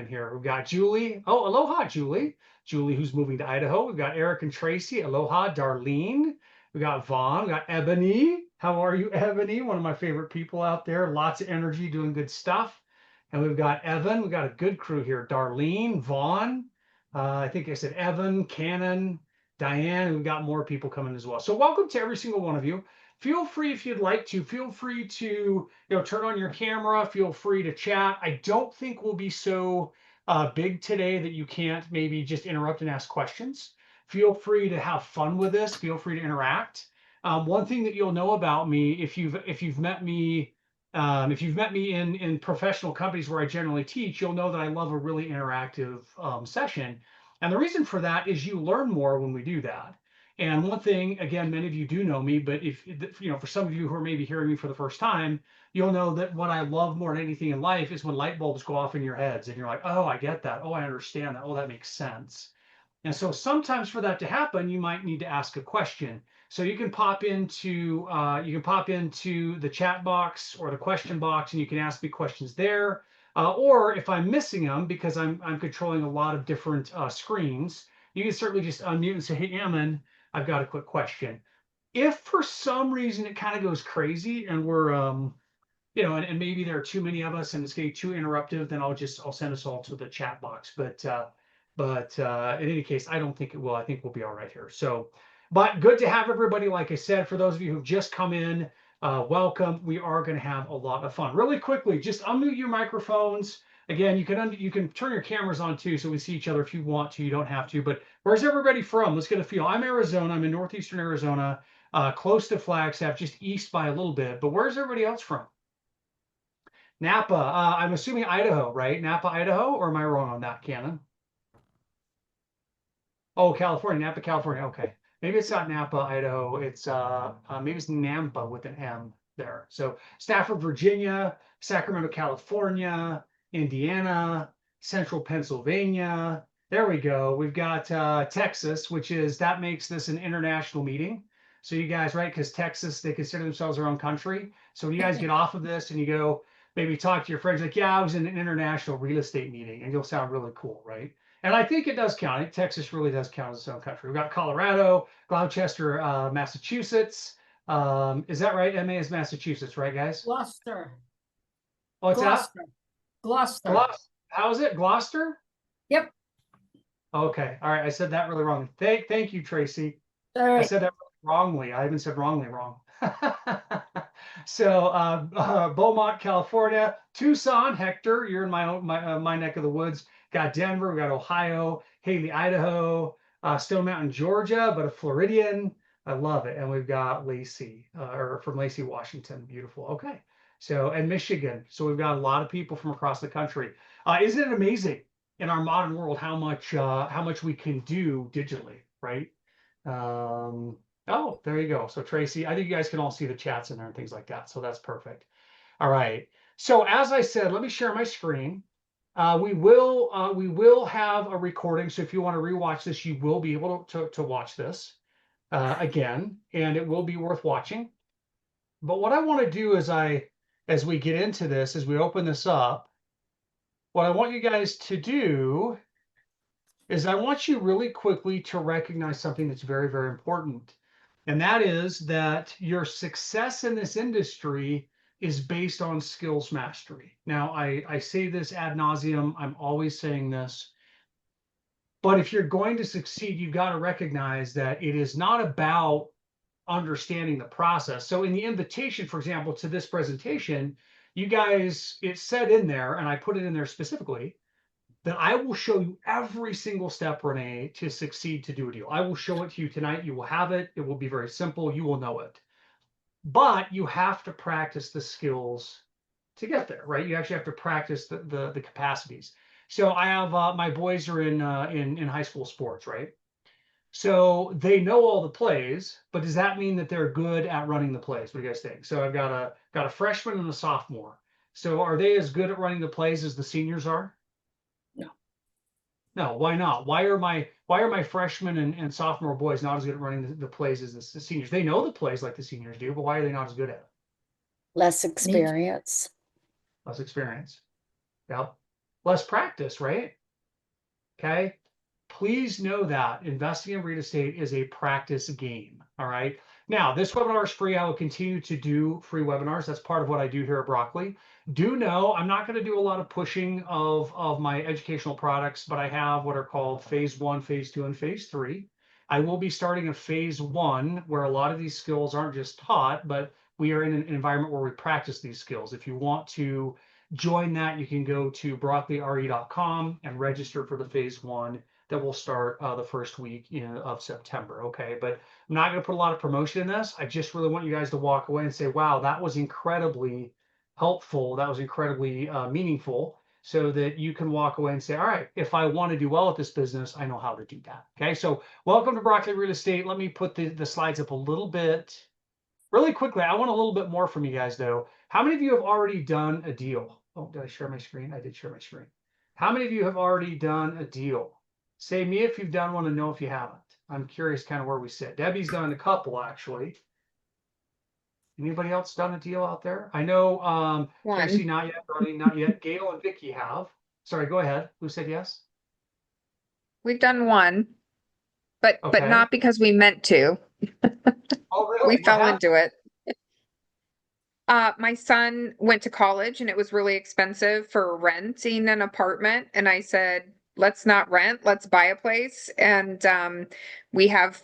in here. We've got Julie. Oh, aloha, Julie. Julie, who's moving to Idaho. We've got Eric and Tracy. Aloha, Darlene. We got Vaughn. We got Ebony. How are you, Ebony? One of my favorite people out there. Lots of energy, doing good stuff. And we've got Evan. We've got a good crew here. Darlene, Vaughn. I think I said Evan, Cannon, Diane. And we've got more people coming as well. So welcome to every single one of you. Feel free, if you'd like to, feel free to turn on your camera. Feel free to chat. I don't think we'll be so big today that you can't maybe just interrupt and ask questions. Feel free to have fun with this. Feel free to interact. One thing that you'll know about me, if you've met me, if you've met me in professional companies where I generally teach, you'll know that I love a really interactive session. And the reason for that is you learn more when we do that. And one thing, again, many of you do know me, but if for some of you who are maybe hearing me for the first time, you'll know that what I love more than anything in life is when light bulbs go off in your heads and you're like, oh, I get that. Oh, I understand that. Oh, that makes sense. And so sometimes for that to happen, you might need to ask a question. So you can pop into the chat box or the question box, and you can ask me questions there. Or if I'm missing them because I'm controlling a lot of different screens, you can certainly just unmute and say, hey, Ammon, I've got a quick question. If for some reason it kind of goes crazy and we're, and maybe there are too many of us and it's getting too interruptive, then I'll send us all to the chat box. But in any case, I don't think it will. I think we'll be all right here. So, but good to have everybody. Like I said, for those of you who've just come in, welcome. We are going to have a lot of fun. Really quickly, just unmute your microphones. Again, you can turn your cameras on too, so we see each other if you want to. You don't have to. But where's everybody from? Let's get a feel. I'm Arizona. I'm in northeastern Arizona, close to Flagstaff, just east by a little bit. But where's everybody else from? Napa. I'm assuming Idaho, right? Napa, Idaho, or am I wrong on that, Cannon? Oh, California, Napa, California. Okay, maybe it's not Napa, Idaho. It's maybe it's Nampa with an M there. So Stafford, Virginia, Sacramento, California, Indiana, Central Pennsylvania. There we go. We've got Texas, that makes this an international meeting. So you guys, right? Because Texas, they consider themselves their own country. So when you guys get off of this and you go maybe talk to your friends, like, yeah, I was in an international real estate meeting, and you'll sound really cool, right? And I think it does count. I think Texas really does count as its own country. We've got Colorado, Gloucester, Massachusetts. Is that right? MA is Massachusetts, right, guys? Gloucester. Oh, it's Gloucester. Gloucester. How is it? Gloucester? Yep. Okay. All right. I said that really wrong. Thank you, Tracy. All right. I said that wrongly. I even said wrongly wrong. So Beaumont, California, Tucson, Hector, you're in my neck of the woods. Got Denver, we got Ohio, Haley, Idaho, Stone Mountain, Georgia, but a Floridian. I love it. And we've got Lacey, or from Lacey, Washington. Beautiful. Okay. So, and Michigan. So we've got a lot of people from across the country. Isn't it amazing in our modern world how much we can do digitally, right? Oh, there you go. So Tracy, I think you guys can all see the chats in there and things like that. So that's perfect. All right. So as I said, let me share my screen. We will have a recording. So if you want to rewatch this, you will be able to watch this again, and it will be worth watching. But what I want to do as we get into this, as we open this up, what I want you guys to do is I want you really quickly to recognize something that's very, very important. And that is that your success in this industry is based on skills mastery. Now, I say this ad nauseum. I'm always saying this. But if you're going to succeed, you've got to recognize that it is not about understanding the process. So in the invitation, for example, to this presentation, you guys, it said in there, and I put it in there specifically, that I will show you every single step, Renee, to succeed to do a deal. I will show it to you tonight. You will have it. It will be very simple. You will know it. But you have to practice the skills to get there, right? You actually have to practice the capacities. So I have my boys are in high school sports, right? So they know all the plays, but does that mean that they're good at running the plays? What do you guys think? So I've got a freshman and a sophomore. So are they as good at running the plays as the seniors are? No, why not? Why are my freshmen and sophomore boys not as good at running the plays as the seniors? They know the plays like the seniors do, but why are they not as good at it? Less experience. Less experience. Yep. less practice, right? Okay. Please know that investing in real estate is a practice game. All right. Now, this webinar is free. I will continue to do free webinars. That's part of what I do here at Broccoli. Do know I'm not going to do a lot of pushing of my educational products, but I have what are called phase 1, phase 2, and phase 3. I will be starting a phase 1 where a lot of these skills aren't just taught, but we are in an environment where we practice these skills. If you want to join that, you can go to BroccoliRE.com and register for the phase 1 that will start the first week of September. Okay, but I'm not going to put a lot of promotion in this. I just really want you guys to walk away and say, wow, that was incredibly helpful. That was incredibly meaningful, so that you can walk away and say, all right, if I want to do well at this business, I know how to do that. Okay, so welcome to Broccoli Real Estate. Let me put the slides up a little bit really quickly. I want a little bit more from you guys, though. How many of you have already done a deal? Oh, did I share my screen? I did share my screen. How many of you have already done a deal? Say me if you've done one and no if you haven't. I'm curious kind of where we sit. Debbie's done a couple, actually. Anybody else done a deal out there? I know Tracy, One. not yet. Darlene, not yet. Gail and Vicky have. Sorry, go ahead. Who said yes? We've done one, but Okay. not because we meant to. Oh, We really? What fell happened? into it. My son went to college and it was really expensive for renting an apartment. And I said, let's not rent, let's buy a place. And we have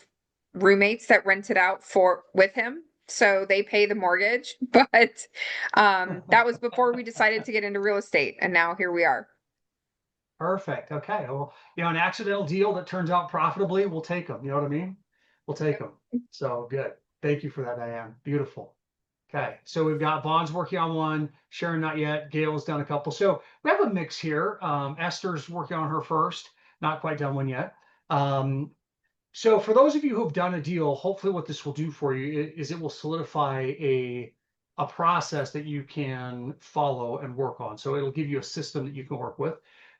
roommates that rent it out for with him. So they pay the mortgage. But that was before we decided to get into real estate. And now here we are. Perfect. Okay. Well, an accidental deal that turns out profitably, we'll take them. You know what I mean? We'll take them. So good. Thank you for that, Diane. Beautiful. Okay. So we've got Vaughn's working on one, Sharon not yet, Gail's done a couple. So we have a mix here. Esther's working on her first, not quite done one yet. So for those of you who've done a deal, hopefully what this will do for you is it will solidify a process that you can follow and work on. So it'll give you a system that you can work with.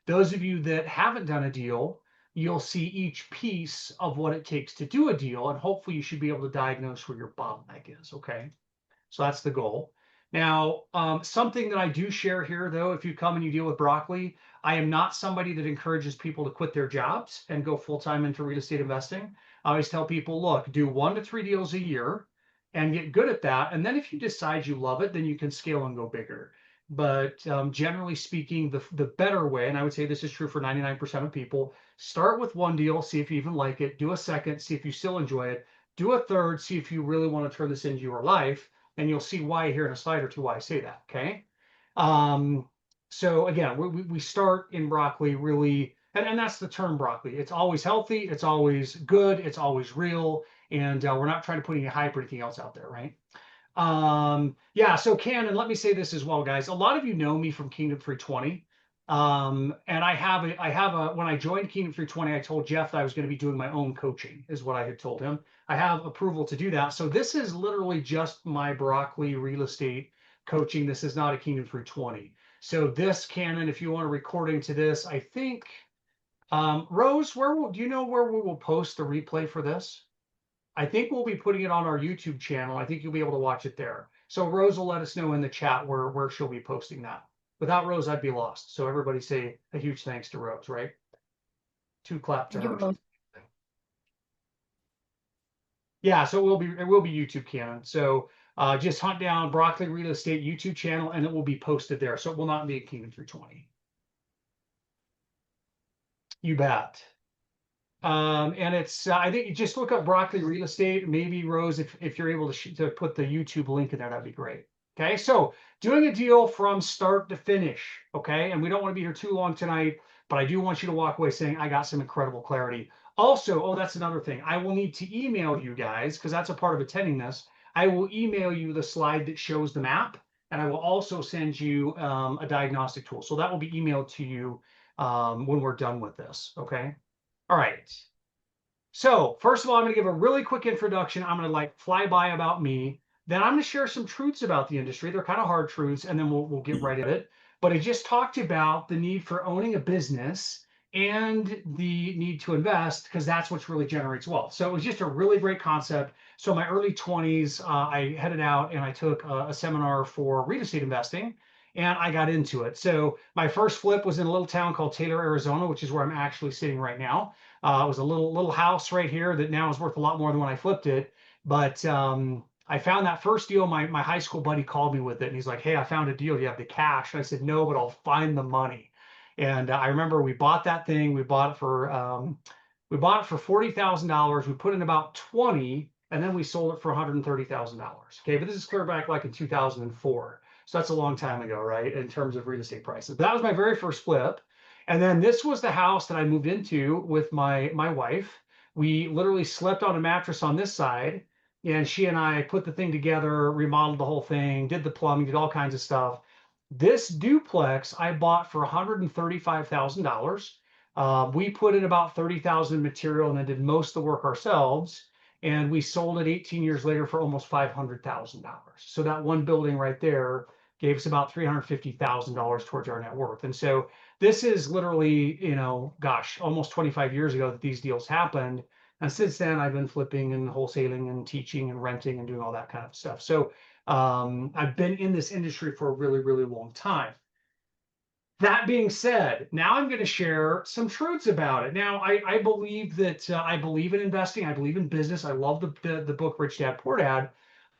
Those of you that haven't done a deal, you'll see each piece of what it takes to do a deal, and hopefully you should be able to diagnose where your bottleneck is. Okay. So that's the goal. Now, something that I do share here, though, if you come and you deal with Broccoli, I am not somebody that encourages people to quit their jobs and go full time into real estate investing. I always tell people, look, do 1 to 3 deals a year and get good at that. And then if you decide you love it, then you can scale and go bigger. But generally speaking, the better way, and I would say this is true for 99% of people, start with 1 deal, see if you even like it, do a second, see if you still enjoy it, do a third, see if you really want to turn this into your life, and you'll see why here in a slide or two why I say that. Okay. So again, we start in broccoli really, and that's the term broccoli. It's always healthy, it's always good, it's always real, and we're not trying to put any hype or anything else out there, right? Yeah, so Canon, let me say this as well, guys. A lot of you know me from Kingdom 320. And when I joined Kingdom 320, I told Jeff that I was going to be doing my own coaching, is what I had told him. I have approval to do that. So this is literally just my broccoli real estate coaching. This is not a Kingdom 320. So this Canon, if you want a recording to this, I think, Rose, do you know where we will post the replay for this? I think we'll be putting it on our YouTube channel. I think you'll be able to watch it there. So Rose will let us know in the chat where she'll be posting that. Without Rose, I'd be lost. So everybody say a huge thanks to Rose, right? 2 clap to her. Yeah, so it will be YouTube Canon. So just hunt down Broccoli Real Estate YouTube channel and it will be posted there. So it will not be a Kingdom 320. You bet. And it's I think you just look up Broccoli Real Estate. Maybe Rose, if you're able to put the YouTube link in there, that'd be great. Okay, so doing a deal from start to finish. Okay, and we don't want to be here too long tonight, but I do want you to walk away saying I got some incredible clarity. Also, oh, that's another thing. I will need to email you guys because that's a part of attending this. I will email you the slide that shows the map, and I will also send you a diagnostic tool. So that will be emailed to you when we're done with this. Okay. All right. So first of all, I'm going to give a really quick introduction. I'm going to fly by about me. Then I'm going to share some truths about the industry. They're kind of hard truths, and then we'll get right at it. But I just talked about the need for owning a business and the need to invest because that's what really generates wealth. So it was just a really great concept. So in my early 20s, I headed out and I took a seminar for real estate investing. and I got into it. So my first flip was in a little town called Taylor, Arizona, which is where I'm actually sitting right now. It was a little house right here that now is worth a lot more than when I flipped it. But I found that first deal. My high school buddy called me with it, and he's like, "Hey, I found a deal. Do you have the cash?" And I said, "No, but I'll find the money." And I remember we bought that thing. We bought it for $40,000. We put in about 20, and then we sold it for $130,000. Okay, but this is clear back like in 2004. So that's a long time ago, right? In terms of real estate prices. But that was my very first flip. And then this was the house that I moved into with my wife. We literally slept on a mattress on this side, and she and I put the thing together, remodeled the whole thing, did the plumbing, did all kinds of stuff. This duplex I bought for $135,000. We put in about 30,000 material and then did most of the work ourselves. And we sold it 18 years later for almost $500,000. So that one building right there gave us about $350,000 towards our net worth. And so this is literally, gosh, almost 25 years ago that these deals happened. And since then, I've been flipping and wholesaling and teaching and renting and doing all that kind of stuff. So I've been in this industry for a really, really long time. That being said, now I'm going to share some truths about it. Now, I believe that I believe in investing. I believe in business. I love the book Rich Dad Poor Dad,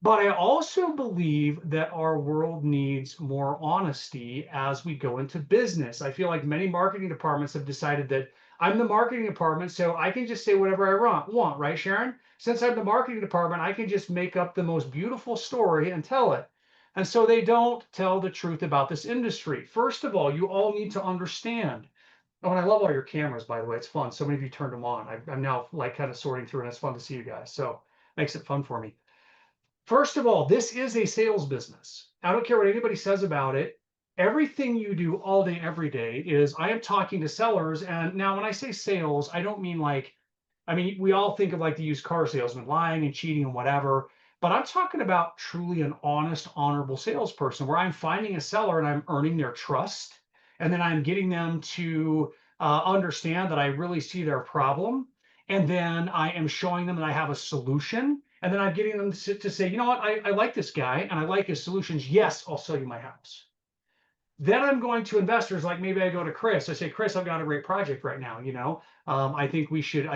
but I also believe that our world needs more honesty as we go into business. I feel like many marketing departments have decided that I'm the marketing department, so I can just say whatever I want, right, Sharon? Since I'm the marketing department, I can just make up the most beautiful story and tell it. And so they don't tell the truth about this industry. First of all, you all need to understand. Oh, and I love all your cameras, by the way. It's fun. So many of you turned them on. I'm now like kind of sorting through, and it's fun to see you guys. So makes it fun for me. First of all, this is a sales business. I don't care what anybody says about it. Everything you do all day, every day is I am talking to sellers. And now, when I say sales, I don't mean like, I mean, we all think of like the used car salesman lying and cheating and whatever. But I'm talking about truly an honest, honorable salesperson where I'm finding a seller and I'm earning their trust. And then I'm getting them to understand that I really see their problem. And then I am showing them that I have a solution, and then I'm getting them to say, you know what, I like this guy and I like his solutions. Yes, I'll sell you my house. Then I'm going to investors, like maybe I go to Chris. I say, Chris, I've got a great project right now. I think we should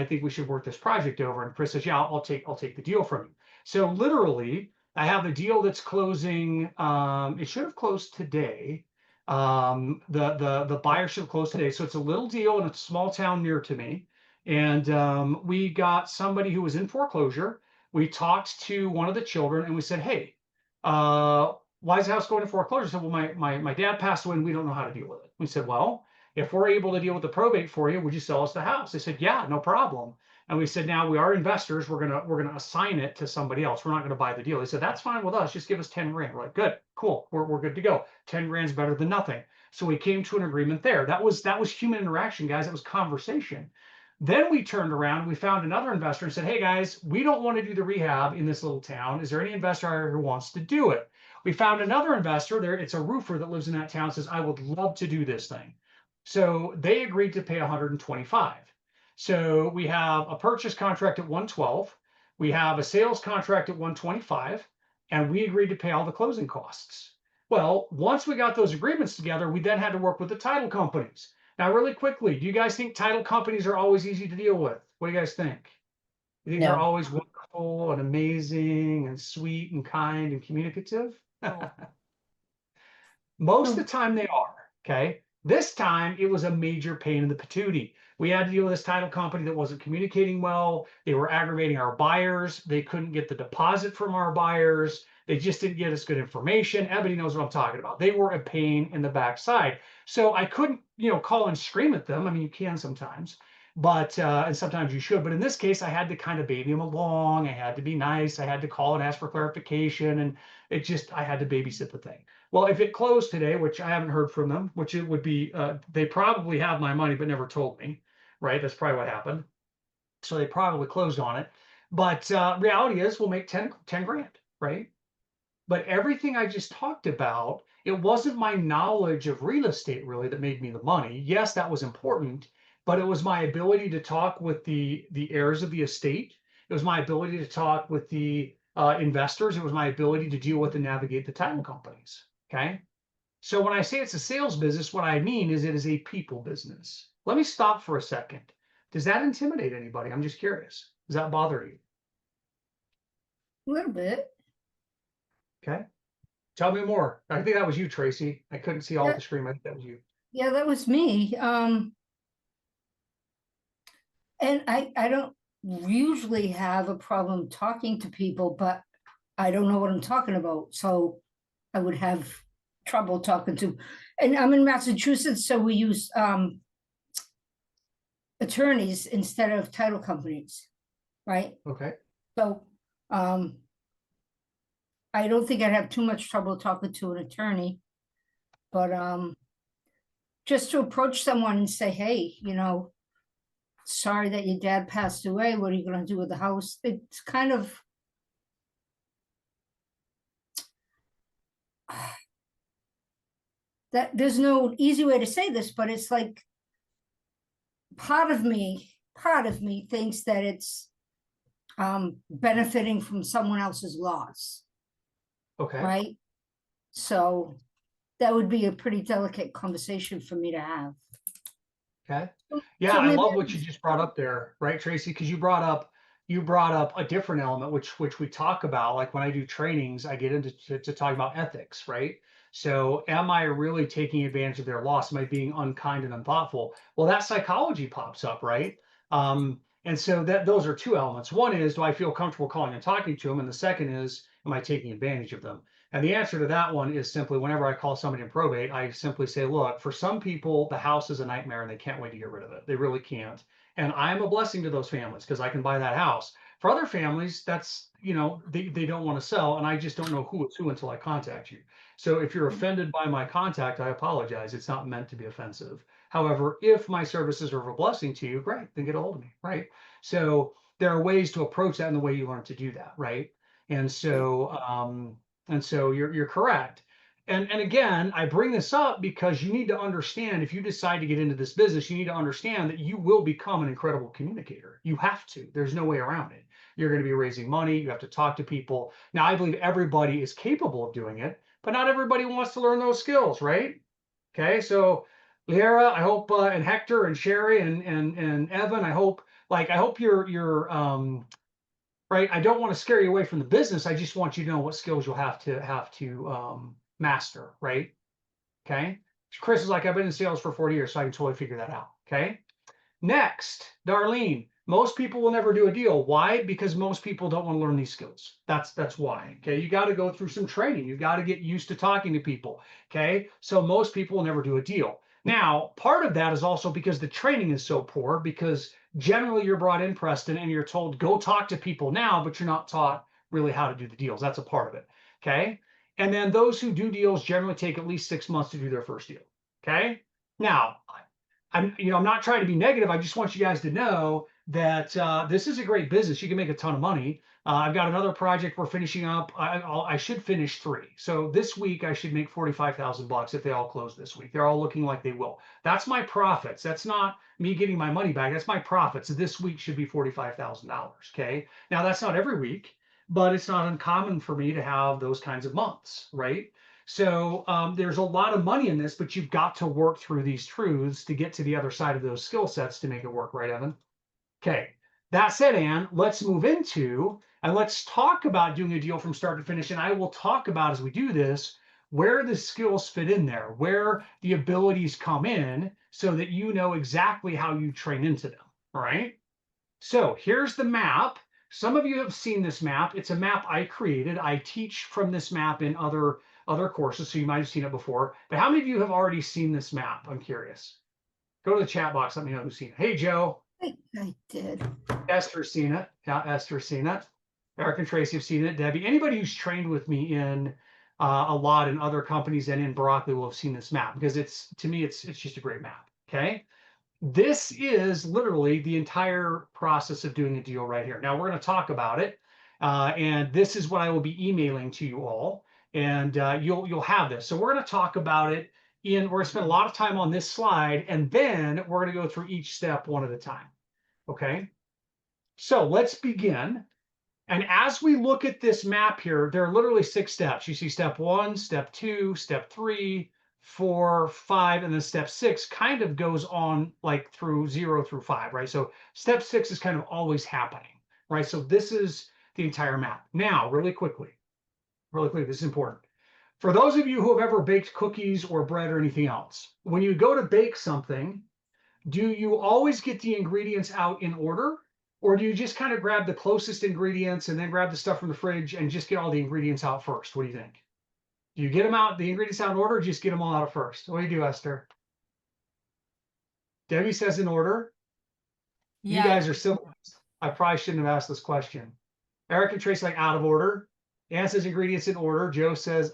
work this project over. And Chris says, yeah, I'll take the deal from you. So literally, I have a deal that's closing. It should have closed today. The buyer should have closed today. So it's a little deal in a small town near to me. And we got somebody who was in foreclosure. We talked to one of the children and we said, hey, why is the house going to foreclosure? I said, well, my dad passed away and we don't know how to deal with it. We said, well, if we're able to deal with the probate for you, would you sell us the house? They said, yeah, no problem. And we said, now we are investors. We're gonna assign it to somebody else. We're not gonna buy the deal. They said, that's fine with us. Just give us 10 grand. We're like, good, cool. We're good to go. 10 grand's better than nothing. So we came to an agreement there. That was human interaction, guys. That was conversation. Then we turned around, we found another investor and said, hey guys, we don't want to do the rehab in this little town. Is there any investor out here who wants to do it? We found another investor there. It's a roofer that lives in that town, says, I would love to do this thing. So they agreed to pay 125. So we have a purchase contract at 112. We have a sales contract at 125, and we agreed to pay all the closing costs. Well, once we got those agreements together, we then had to work with the title companies. Now, really quickly, do you guys think title companies are always easy to deal with? What do you guys think? You think they're No. always wonderful and amazing and sweet and kind and communicative? No. Most of No. the time they are. Okay. This time it was a major pain in the patootie. We had to deal with this title company that wasn't communicating well. They were aggravating our buyers. They couldn't get the deposit from our buyers. They just didn't get us good information. Ebony knows what I'm talking about. They were a pain in the backside. So I couldn't, call and scream at them. I mean, you can sometimes, but and sometimes you should. But in this case, I had to kind of baby them along. I had to be nice. I had to call and ask for clarification, and I had to babysit the thing. Well, if it closed today, which I haven't heard from them, which it would be, they probably have my money but never told me, right? That's probably what happened. So they probably closed on it. But reality is, we'll make 10 grand, right? But everything I just talked about, it wasn't my knowledge of real estate really that made me the money. Yes, that was important, but it was my ability to talk with the heirs of the estate. It was my ability to talk with the investors. It was my ability to deal with and navigate the title companies. Okay. So when I say it's a sales business, what I mean is it is a people business. Let me stop for a second. Does that intimidate anybody? I'm just curious. Does that bother you? A little bit. Okay. Tell me more. I think that was you, Tracy. I couldn't see all Yeah, the screen. I think that was you. yeah, that was me. And I don't usually have a problem talking to people, but I don't know what I'm talking about. So I would have trouble talking to. And I'm in Massachusetts, so we use attorneys instead of title companies, right? Okay. So um I don't think I'd have too much trouble talking to an attorney, but just to approach someone and say, hey, sorry that your dad passed away. What are you going to do with the house? It's kind of that there's no easy way to say this, but it's like part of me thinks that it's benefiting from someone else's loss, Okay. right? So that would be a pretty delicate conversation for me to have. Okay. Yeah, So I maybe love what you just brought up there, right, Tracy? Because you brought up a different element which we talk about. Like when I do trainings, I get into to talk about ethics, right? So am I really taking advantage of their loss? Am I being unkind and unthoughtful? Well, that psychology pops up, right? And so that those are two elements. One is, do I feel comfortable calling and talking to them? And the second is, am I taking advantage of them? And the answer to that one is simply whenever I call somebody in probate, I simply say, look, for some people, the house is a nightmare and they can't wait to get rid of it. They really can't. And I'm a blessing to those families because I can buy that house. For other families, that's, they don't want to sell. And I just don't know who it's who until I contact you. So if you're offended by my contact, I apologize. It's not meant to be offensive. However, if my services are of a blessing to you, great, then get a hold of me, right? So there are ways to approach that in the way you learn to do that, right? And so, you're correct. And again, I bring this up because you need to understand if you decide to get into this business, you need to understand that you will become an incredible communicator. You have to. There's no way around it. You're going to be raising money. You have to talk to people. Now, I believe everybody is capable of doing it, but not everybody wants to learn those skills, right? Okay, so Liera, I hope, and Hector and Sherry and Evan, I hope you're right. I don't want to scare you away from the business. I just want you to know what skills you'll have to master, right? Okay. Chris is like, I've been in sales for 40 years, so I can totally figure that out. Okay. Next, Darlene. Most people will never do a deal. Why? Because most people don't want to learn these skills. That's why. Okay. You got to go through some training. You got to get used to talking to people. Okay. So most people will never do a deal. Now, part of that is also because the training is so poor, because generally you're brought in, Preston, and you're told, go talk to people now, but you're not taught really how to do the deals. That's a part of it. Okay. And then those who do deals generally take at least 6 months to do their first deal. Okay. Now, I'm not trying to be negative. I just want you guys to know that this is a great business. You can make a ton of money. I've got another project we're finishing up. I should finish 3. So this week I should make $45,000 if they all close this week. They're all looking like they will. That's my profits. That's not me getting my money back. That's my profits. This week should be $45,000. Okay. Now that's not every week, but it's not uncommon for me to have those kinds of months, right? So there's a lot of money in this, but you've got to work through these truths to get to the other side of those skill sets to make it work, right, Evan? Okay. That said, Ann, let's move into and let's talk about doing a deal from start to finish. And I will talk about as we do this where the skills fit in there, where the abilities come in, so that you know exactly how you train into them. All right. So here's the map. Some of you have seen this map. It's a map I created. I teach from this map in other courses, so you might have seen it before. But how many of you have already seen this map? I'm curious. Go to the chat box. Let me know who's seen it. Hey, Joe. I did. Esther's seen it. Yeah, Esther's seen it. Eric and Tracy have seen it. Debbie. Anybody who's trained with me in a lot in other companies and in Broccoli will have seen this map, because to me, it's just a great map. Okay. This is literally the entire process of doing a deal right here. Now we're going to talk about it, and this is what I will be emailing to you all, and you'll have this. So we're going to talk about it. We're going to spend a lot of time on this slide, and then we're going to go through each step one at a time. Okay. So let's begin. And as we look at this map here, there are literally 6 steps. You see step 1, step 2, step 3, 4, 5, and then step 6 kind of goes on like through 0 through 5, right? So step 6 is kind of always happening, right? So this is the entire map. Now, really quickly, this is important. For those of you who have ever baked cookies or bread or anything else, when you go to bake something, do you always get the ingredients out in order? Or do you just kind of grab the closest ingredients and then grab the stuff from the fridge and just get all the ingredients out first? What do you think? Do you get them out, the ingredients out in order, or just get them all out first? What do you do, Esther? Debbie says in order. You guys are civilized. I probably shouldn't have asked this question. Eric and Trace like out of order. Ann says ingredients in order. Joe says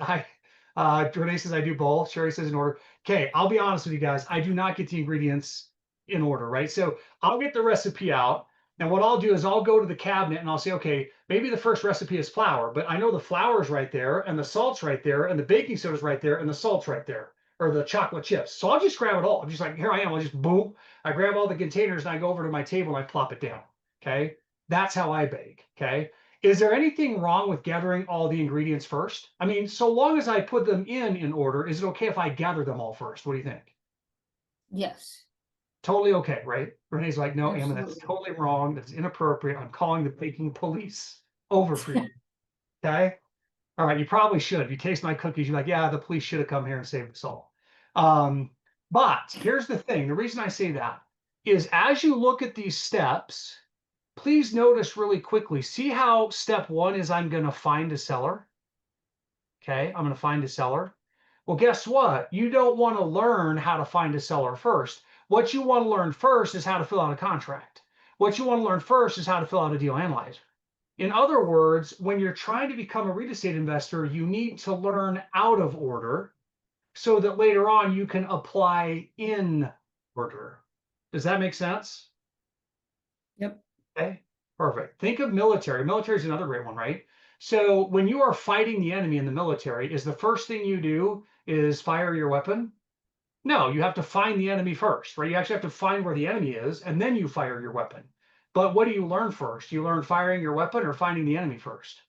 Renee says I do both. Sherry says in order. Okay, I'll be honest with you guys. I do not get the ingredients in order, right? So I'll get the recipe out. And what I'll do is I'll go to the cabinet and I'll say, okay, maybe the first recipe is flour, but I know the flour's right there and the salt's right there and the baking soda's right there and the salt's right there, or the chocolate chips. So I'll just grab it all. I'm just like, here I am. I'll just boom. I grab all the containers and I go over to my table and I plop it down. Okay. That's how I bake. Okay. Is there anything wrong with gathering all the ingredients first? I mean, so long as I put them in order, is it okay if I gather them all first? What do you think? Yes, Totally okay, right? Renee's like, no, Emma, that's absolutely. totally wrong. That's inappropriate. I'm calling the baking police over for you. Okay. All right. You probably should. If you taste my cookies, you're like, yeah, the police should have come here and saved us all. But here's the thing. The reason I say that is as you look at these steps, please notice really quickly, see how step 1 is I'm going to find a seller. Okay. I'm going to find a seller. Well, guess what? You don't want to learn how to find a seller first. What you want to learn first is how to fill out a contract. What you want to learn first is how to fill out a deal analyzer. In other words, when you're trying to become a real estate investor, you need to learn out of order so that later on you can apply in order. Does that make sense? Yep. Okay, perfect. Think of military. Military is another great one, right? So when you are fighting the enemy in the military, is the first thing you do is fire your weapon? No, you have to find the enemy first, right? You actually have to find where the enemy is, and then you fire your weapon. But what do you learn first? You learn firing your weapon or finding the enemy first?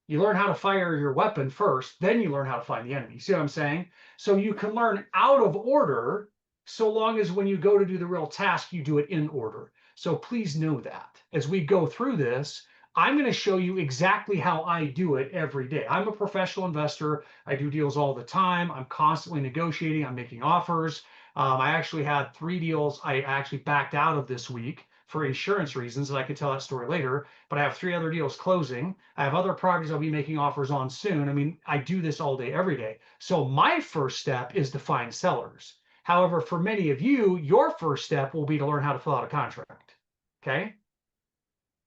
You learn how to fire your weapon first, then you learn how to find the enemy. See what I'm saying? So you can learn out of order so long as when you go to do the real task, you do it in order. So please know that as we go through this, I'm going to show you exactly how I do it every day. I'm a professional investor. I do deals all the time. I'm constantly negotiating. I'm making offers. I actually had 3 deals I actually backed out of this week for insurance reasons, and I could tell that story later. But I have 3 other deals closing. I have other properties I'll be making offers on soon. I mean, I do this all day, every day. So my first step is to find sellers. However, for many of you, your first step will be to learn how to fill out a contract. Okay.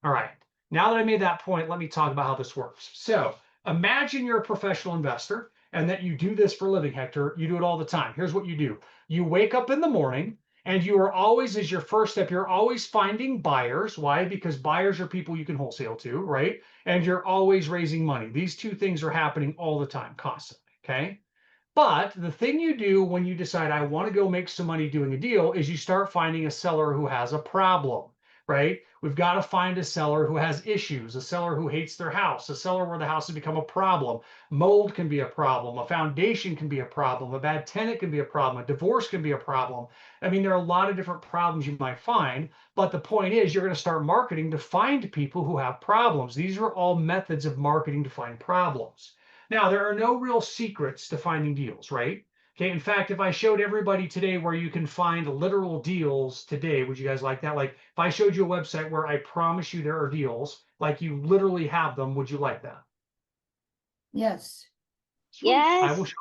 All right. Now that I made that point, let me talk about how this works. So imagine you're a professional investor and that you do this for a living, Hector. You do it all the time. Here's what you do. You wake up in the morning and you are always, as your first step, you're always finding buyers. Why? Because buyers are people you can wholesale to, right? And you're always raising money. These 2 things are happening all the time, constantly. Okay. But the thing you do when you decide I want to go make some money doing a deal is you start finding a seller who has a problem, right? We've got to find a seller who has issues, a seller who hates their house, a seller where the house has become a problem. Mold can be a problem. A foundation can be a problem. A bad tenant can be a problem. A divorce can be a problem. I mean, there are a lot of different problems you might find, but the point is you're going to start marketing to find people who have problems. These are all methods of marketing to find problems. Now, there are no real secrets to finding deals, right? Okay, in fact, if I showed everybody today where you can find literal deals today, would you guys like that? Like if I showed you a website where I promise you there are deals, like you literally have them, would you like that? Yes. Sweet. I Yes. will show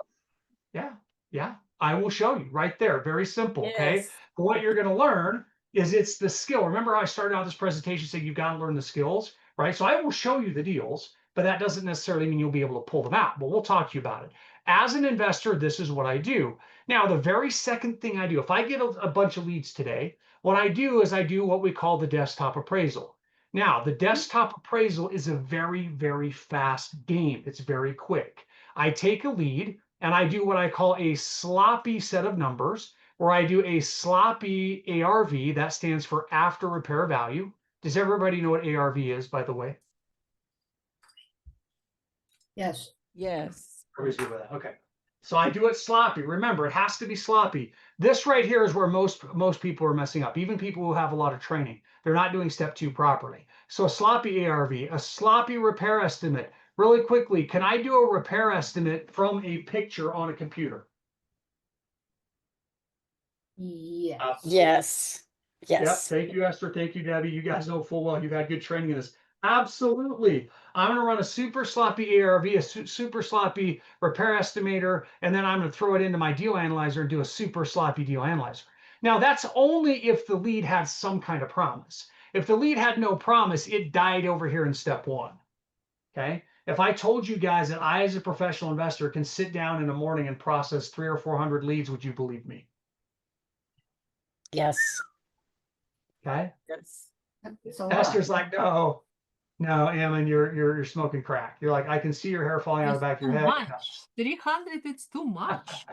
you. Yeah, I will show you right there. Very simple, okay? Yes. But what you're going to learn is it's the skill. Remember how I started out this presentation saying you've got to learn the skills, right? So I will show you the deals, but that doesn't necessarily mean you'll be able to pull them out. But we'll talk to you about it. As an investor, this is what I do. Now, the very second thing I do, if I get a bunch of leads today, what I do is I do what we call the desktop appraisal. Now, the desktop appraisal is a very, very fast game. It's very quick. I take a lead and I do what I call a sloppy set of numbers, where I do a sloppy ARV. That stands for after repair value. Does everybody know what ARV is, by the way? Yes. Yes. Everybody's good with that. Okay. So I do it sloppy. Remember, it has to be sloppy. This right here is where most people are messing up. Even people who have a lot of training, they're not doing step 2 properly. So a sloppy ARV, a sloppy repair estimate. Really quickly, can I do a repair estimate from a picture on a computer? Yes. Yes. Yep. Yes. Thank you, Esther. Thank you, Debbie. You guys know full well you've had good training in this. Absolutely. I'm going to run a super sloppy ARV, a super sloppy repair estimator, and then I'm going to throw it into my deal analyzer and do a super sloppy deal analyzer. Now, that's only if the lead had some kind of promise. If the lead had no promise, it died over here in step 1. Okay. If I told you guys that I, as a professional investor, can sit down in the morning and process 300 or 400 leads, would you believe me? Yes. Okay. Yes. It's a lot. Esther's like, no, Ammon, you're smoking crack. You're like, I can see your hair falling out of the back of your Too head. much. 300, it's too much.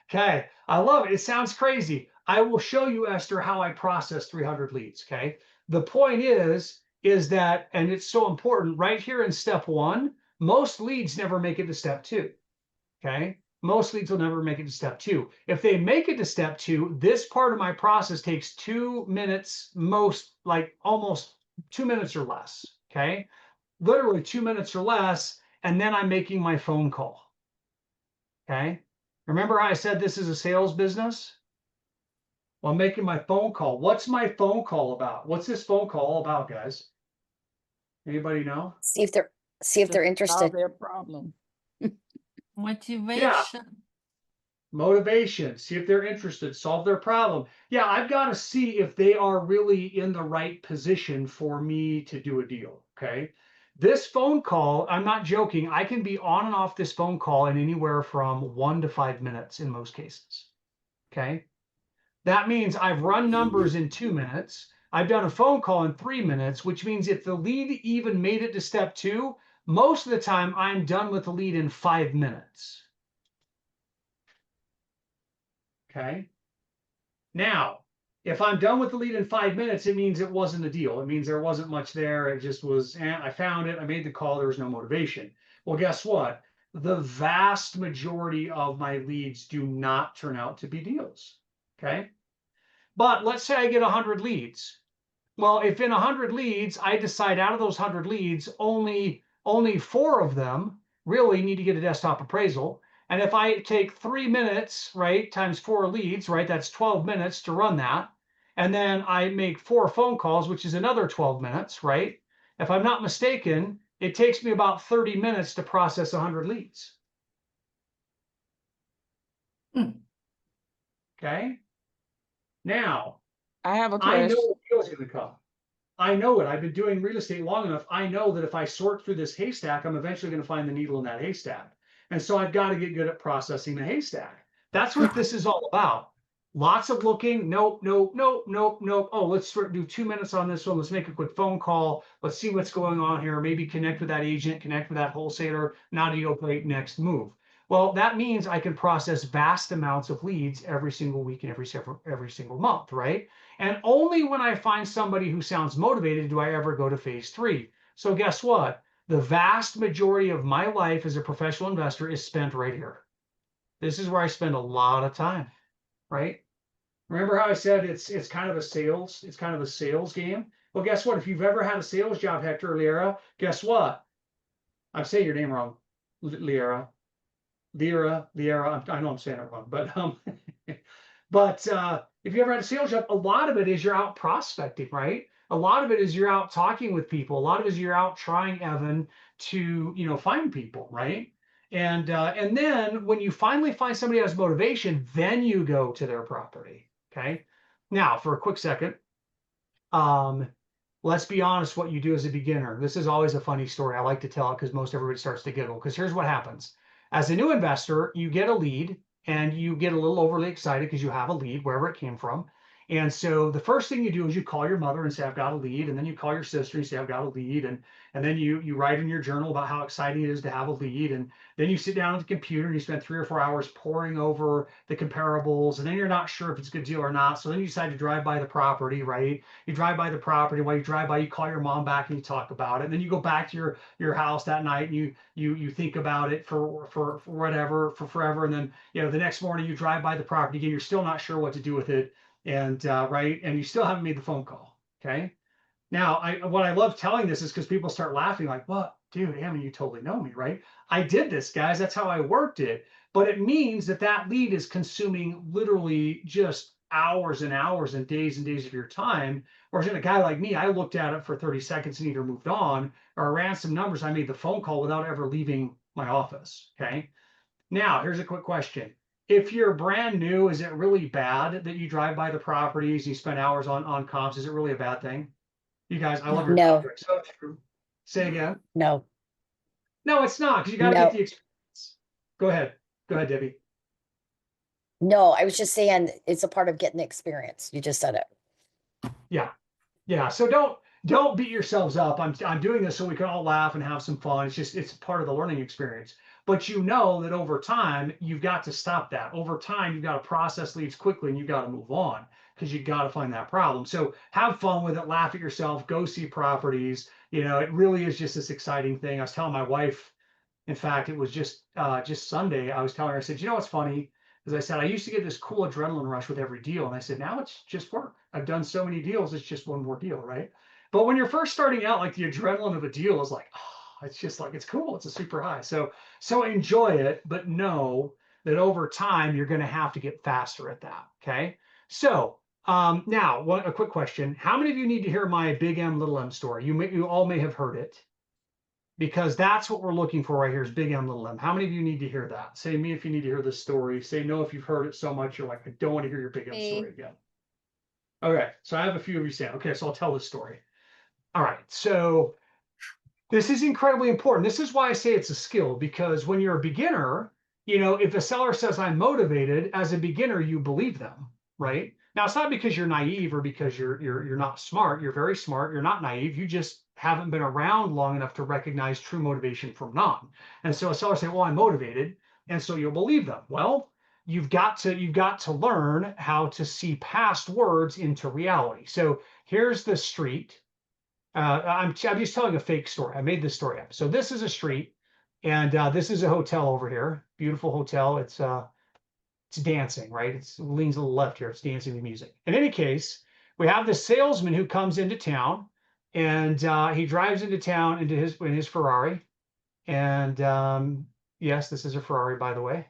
Okay, I love it. It sounds crazy. I will show you, Esther, how I process 300 leads. Okay. The point is that, and it's so important right here in step 1, most leads never make it to step 2. Okay. Most leads will never make it to step 2. If they make it to step 2, this part of my process takes 2 minutes, almost 2 minutes or less. Okay. Literally 2 minutes or less. And then I'm making my phone call. Okay. Remember how I said this is a sales business? Well, I'm making my phone call. What's my phone call about? What's this phone call all about, guys? Anybody know? See if they're interested. Their problem. Yeah. Motivation. Motivation, see if they're interested, solve their problem. Yeah, I've got to see if they are really in the right position for me to do a deal. Okay. This phone call, I'm not joking, I can be on and off this phone call in anywhere from 1 to 5 minutes in most cases. Okay. That means I've run numbers in 2 minutes. I've done a phone call in 3 minutes, which means if the lead even made it to step 2, most of the time I'm done with the lead in 5 minutes. Okay. Now, if I'm done with the lead in 5 minutes, it means it wasn't a deal. It means there wasn't much there. It just was, I found it. I made the call. There was no motivation. Well, guess what? The vast majority of my leads do not turn out to be deals. Okay. But let's say I get 100 leads. Well, if in 100 leads, I decide out of those 100 leads, only 4 of them really need to get a desktop appraisal. And if I take 3 minutes, right, times 4 leads, right, that's 12 minutes to run that. And then I make 4 phone calls, which is another 12 minutes, right? If I'm not mistaken, it takes me about 30 minutes to process 100 leads. Okay. Now, I have a I know question. the deal's going to come. I know it. I've been doing real estate long enough. I know that if I sort through this haystack, I'm eventually going to find the needle in that haystack. And so I've got to get good at processing the haystack. That's what this is all about. Lots of looking. Nope, nope, nope, nope, nope. Oh, let's do 2 minutes on this one. Let's make a quick phone call. Let's see what's going on here. Maybe connect with that agent, connect with that wholesaler. Now do you operate next move? Well, that means I can process vast amounts of leads every single week and every single month, right? And only when I find somebody who sounds motivated do I ever go to phase 3. So guess what? The vast majority of my life as a professional investor is spent right here. This is where I spend a lot of time, right? Remember how I said it's kind of a sales game? Well, guess what? If you've ever had a sales job, Hector or Liera, guess what? I'm saying your name wrong, Liera. I know I'm saying it wrong, but if you ever had a sales job, a lot of it is you're out prospecting, right? A lot of it is you're out talking with people. A lot of it is you're out trying, Evan, to find people, right? And then when you finally find somebody who has motivation, then you go to their property. Okay. Now, for a quick second, let's be honest. What you do as a beginner. This is always a funny story. I like to tell it because most everybody starts to giggle. Because here's what happens. As a new investor, you get a lead and you get a little overly excited because you have a lead wherever it came from. And so the first thing you do is you call your mother and say, I've got a lead. And then you call your sister and say, I've got a lead. And then you write in your journal about how exciting it is to have a lead. And then you sit down at the computer and you spend 3 or 4 hours poring over the comparables. And then you're not sure if it's a good deal or not. So then you decide to drive by the property, right? You drive by the property. While you drive by, you call your mom back and you talk about it. And then you go back to your house that night and you think about it for whatever, for forever. And then, the next morning you drive by the property again. You're still not sure what to do with it. And right. And you still haven't made the phone call. Okay. Now, what I love telling this is because people start laughing like, what, dude, Amy, you totally know me, right? I did this, guys. That's how I worked it. But it means that lead is consuming literally just hours and hours and days of your time. Whereas in a guy like me, I looked at it for 30 seconds and either moved on or ran some numbers. I made the phone call without ever leaving my office. Okay. Now, here's a quick question. If you're brand new, is it really bad that you drive by the properties, you spend hours on comps? Is it really a bad thing? You guys, I love your No. contract. So true. Say again. No, No, it's not, because you got to get no, the experience. Go ahead. Go ahead, Debbie. no. I was just saying it's a part of getting the experience. You just said it. Yeah. Yeah. So don't beat yourselves up. I'm doing this so we can all laugh and have some fun. It's part of the learning experience. But you know that over time you've got to stop that. Over time you've got to process leads quickly and you've got to move on because you've got to find that problem. So have fun with it, laugh at yourself, go see properties. It really is just this exciting thing. I was telling my wife, in fact, it was just Sunday. I was telling her, I said, what's funny? As I said, I used to get this cool adrenaline rush with every deal. And I said, now it's just work. I've done so many deals, it's just one more deal, right? But when you're first starting out, like the adrenaline of a deal is like, oh, it's just like, it's cool. It's a super high. So enjoy it, but know that over time, you're going to have to get faster at that. Okay. So now a quick question. How many of you need to hear my big M, little M story? You all may have heard it, because that's what we're looking for right here is big M, little M. How many of you need to hear that? Say me if you need to hear this story. Say no if you've heard it so much you're like, I don't want to hear your big M story again. Okay, so I have a few of you saying, okay, so I'll tell this story. All right, so this is incredibly important. This is why I say it's a skill, because when you're a beginner, if a seller says I'm motivated, as a beginner, you believe them, right? Now, it's not because you're naive or because you're not smart. You're very smart. You're not naive. You just haven't been around long enough to recognize true motivation from non. And so a seller say, well, I'm motivated. And so you'll believe them. Well, you've got to learn how to see past words into reality. So here's the street. I'm just telling a fake story. I made this story up. So this is a street, and this is a hotel over here. Beautiful hotel. It's dancing, right? It leans a little left here. It's dancing to music. In any case, we have this salesman who comes into town, and he drives into town in his Ferrari. And yes, this is a Ferrari, by the way.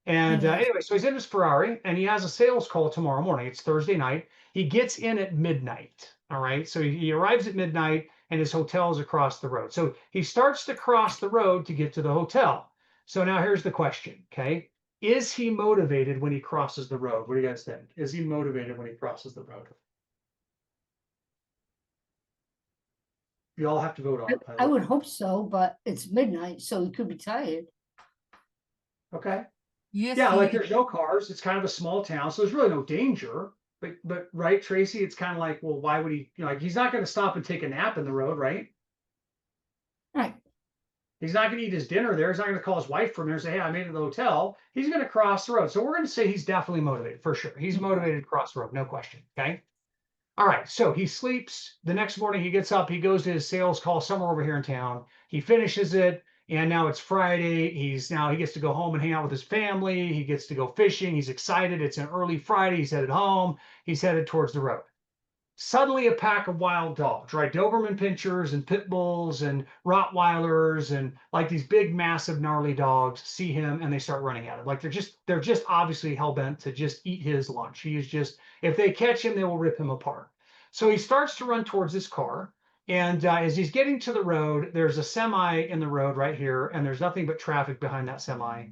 And anyway, so he's in his Ferrari and he has a sales call tomorrow morning. It's Thursday night. He gets in at midnight. All right. So he arrives at midnight and his hotel is across the road. So he starts to cross the road to get to the hotel. So now here's the question. Okay. Is he motivated when he crosses the road? What do you guys think? Is he motivated when he crosses the road? You all have to vote on it. I would hope so, but it's midnight, so he could be tired. Okay. Yes, Yeah, like he- there's no cars. It's kind of a small town, so there's really no danger. But right, Tracy, it's kind of like, well, why would he? Like he's not going to stop and take a nap in the road, right? Right. He's not going to eat his dinner there. He's not going to call his wife from there and say, hey, I made it to the hotel. He's going to cross the road. So we're going to say he's definitely motivated for sure. He's motivated to cross the road, no question. Okay. All right. So he sleeps. The next morning he gets up. He goes to his sales call somewhere over here in town. He finishes it. And now it's Friday. He gets to go home and hang out with his family. He gets to go fishing. He's excited. It's an early Friday. He's headed home. He's headed towards the road. Suddenly a pack of wild dogs, right? Doberman pinchers and pit bulls and Rottweilers and like these big, massive, gnarly dogs see him and they start running at him. Like they're just obviously hell-bent to just eat his lunch. He is just, if they catch him, they will rip him apart. So he starts to run towards his car. And as he's getting to the road, there's a semi in the road right here, and there's nothing but traffic behind that semi.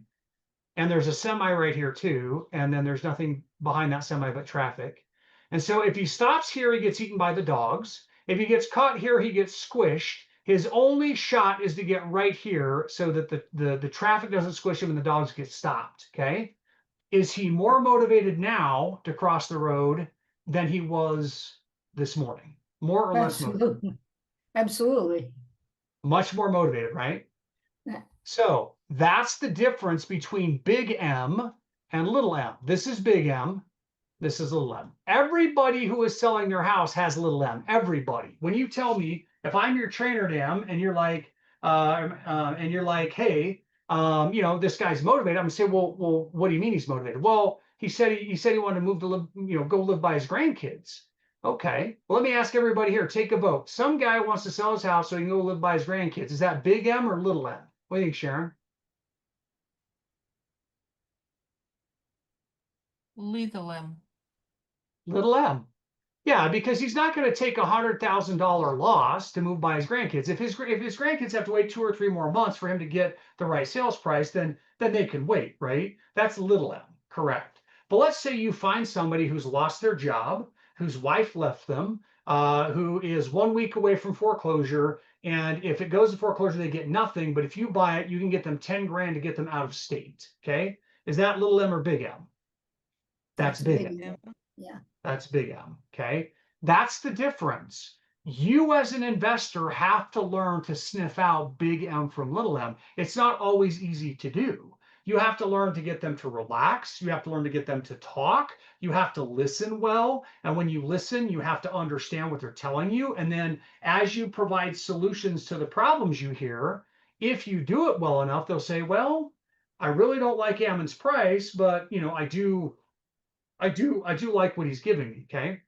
And there's a semi right here too, and then there's nothing behind that semi but traffic. And so if he stops here, he gets eaten by the dogs. If he gets caught here, he gets squished. His only shot is to get right here so that the traffic doesn't squish him and the dogs get stopped, okay? Is he more motivated now to cross the road than he was this morning, more or less motivated, Absolutely. Absolutely. much more motivated, right? Yeah. So that's the difference between big M and little m. This is big M. This is little m. Everybody who is selling their house has little m. Everybody. When you tell me, if I'm your trainer, Dan, and you're like, hey, this guy's motivated, I'm gonna say, well, what do you mean he's motivated? Well, he said he wanted to move to live, go live by his grandkids. Okay. Well, let me ask everybody here. Take a vote. Some guy wants to sell his house so he can go live by his grandkids. Is that big M or little m? What do you think, Sharon? Little M. Little m. Yeah, because he's not going to take $100,000 loss to move by his grandkids. If his grandkids have to wait 2 or 3 more months for him to get the right sales price, then they can wait, right? That's little m, correct. But let's say you find somebody who's lost their job, whose wife left them, who is 1 week away from foreclosure, and if it goes to foreclosure, they get nothing. But if you buy it, you can get them 10 grand to get them out of state. Okay, is that little m or big M? That's big M. M. Yeah. That's big M. Okay. That's the difference. You as an investor have to learn to sniff out big M from little m. It's not always easy to do. You have to learn to get them to relax. You have to learn to get them to talk. You have to listen well. And when you listen, you have to understand what they're telling you. And then as you provide solutions to the problems you hear, if you do it well enough, they'll say, well, I really don't like Ammon's price, but I do like what he's giving me. Okay.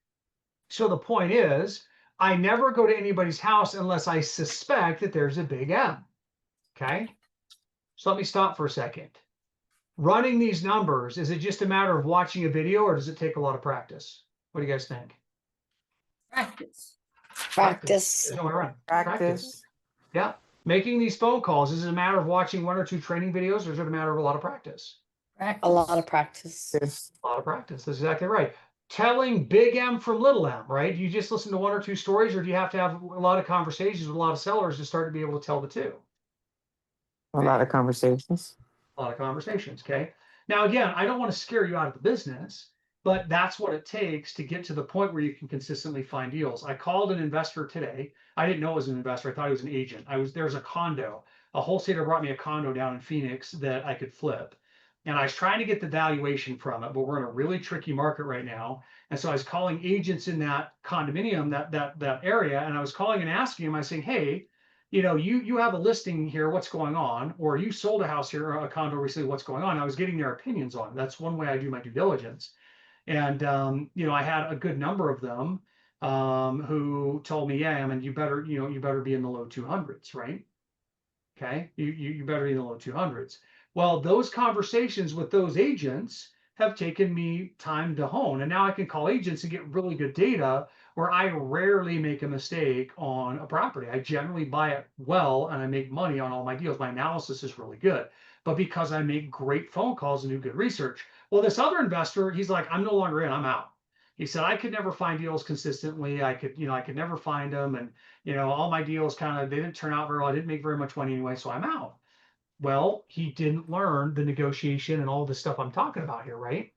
So the point is, I never go to anybody's house unless I suspect that there's a big M. Okay. So let me stop for a second. Running these numbers, is it just a matter of watching a video or does it take a lot of practice? What do you guys think? Practice. Practice. There's no way around. Practice. Yeah. Making these phone calls, is it a matter of watching 1 or 2 training videos or is it a matter of a lot of practice? Practice. A lot of practice. A lot of practice. That's exactly right. Telling big M from little m, right? Do you just listen to 1 or 2 stories, or do you have to have a lot of conversations with a lot of sellers to start to be able to tell the two? A lot of conversations. A lot of conversations. Okay. Now, again, I don't want to scare you out of the business, but that's what it takes to get to the point where you can consistently find deals. I called an investor today. I didn't know it was an investor. I thought he was an agent. There's a condo. A wholesaler brought me a condo down in Phoenix that I could flip. And I was trying to get the valuation from it, but we're in a really tricky market right now. And so I was calling agents in that condominium, that area, and I was calling and asking them, I was saying, hey, you have a listing here, what's going on? Or you sold a house here, a condo recently, what's going on? I was getting their opinions on it. That's one way I do my due diligence. And I had a good number of them who told me, yeah, I mean, you better be in the low 200s, right? Okay, you better be in the low 200s. Well, those conversations with those agents have taken me time to hone. And now I can call agents and get really good data where I rarely make a mistake on a property. I generally buy it well and I make money on all my deals. My analysis is really good. But because I make great phone calls and do good research. Well, this other investor, he's like, I'm no longer in, I'm out. He said, I could never find deals consistently. I could never find them. And, all my deals they didn't turn out very well. I didn't make very much money anyway, so I'm out. Well, he didn't learn the negotiation and all the stuff I'm talking about here, right?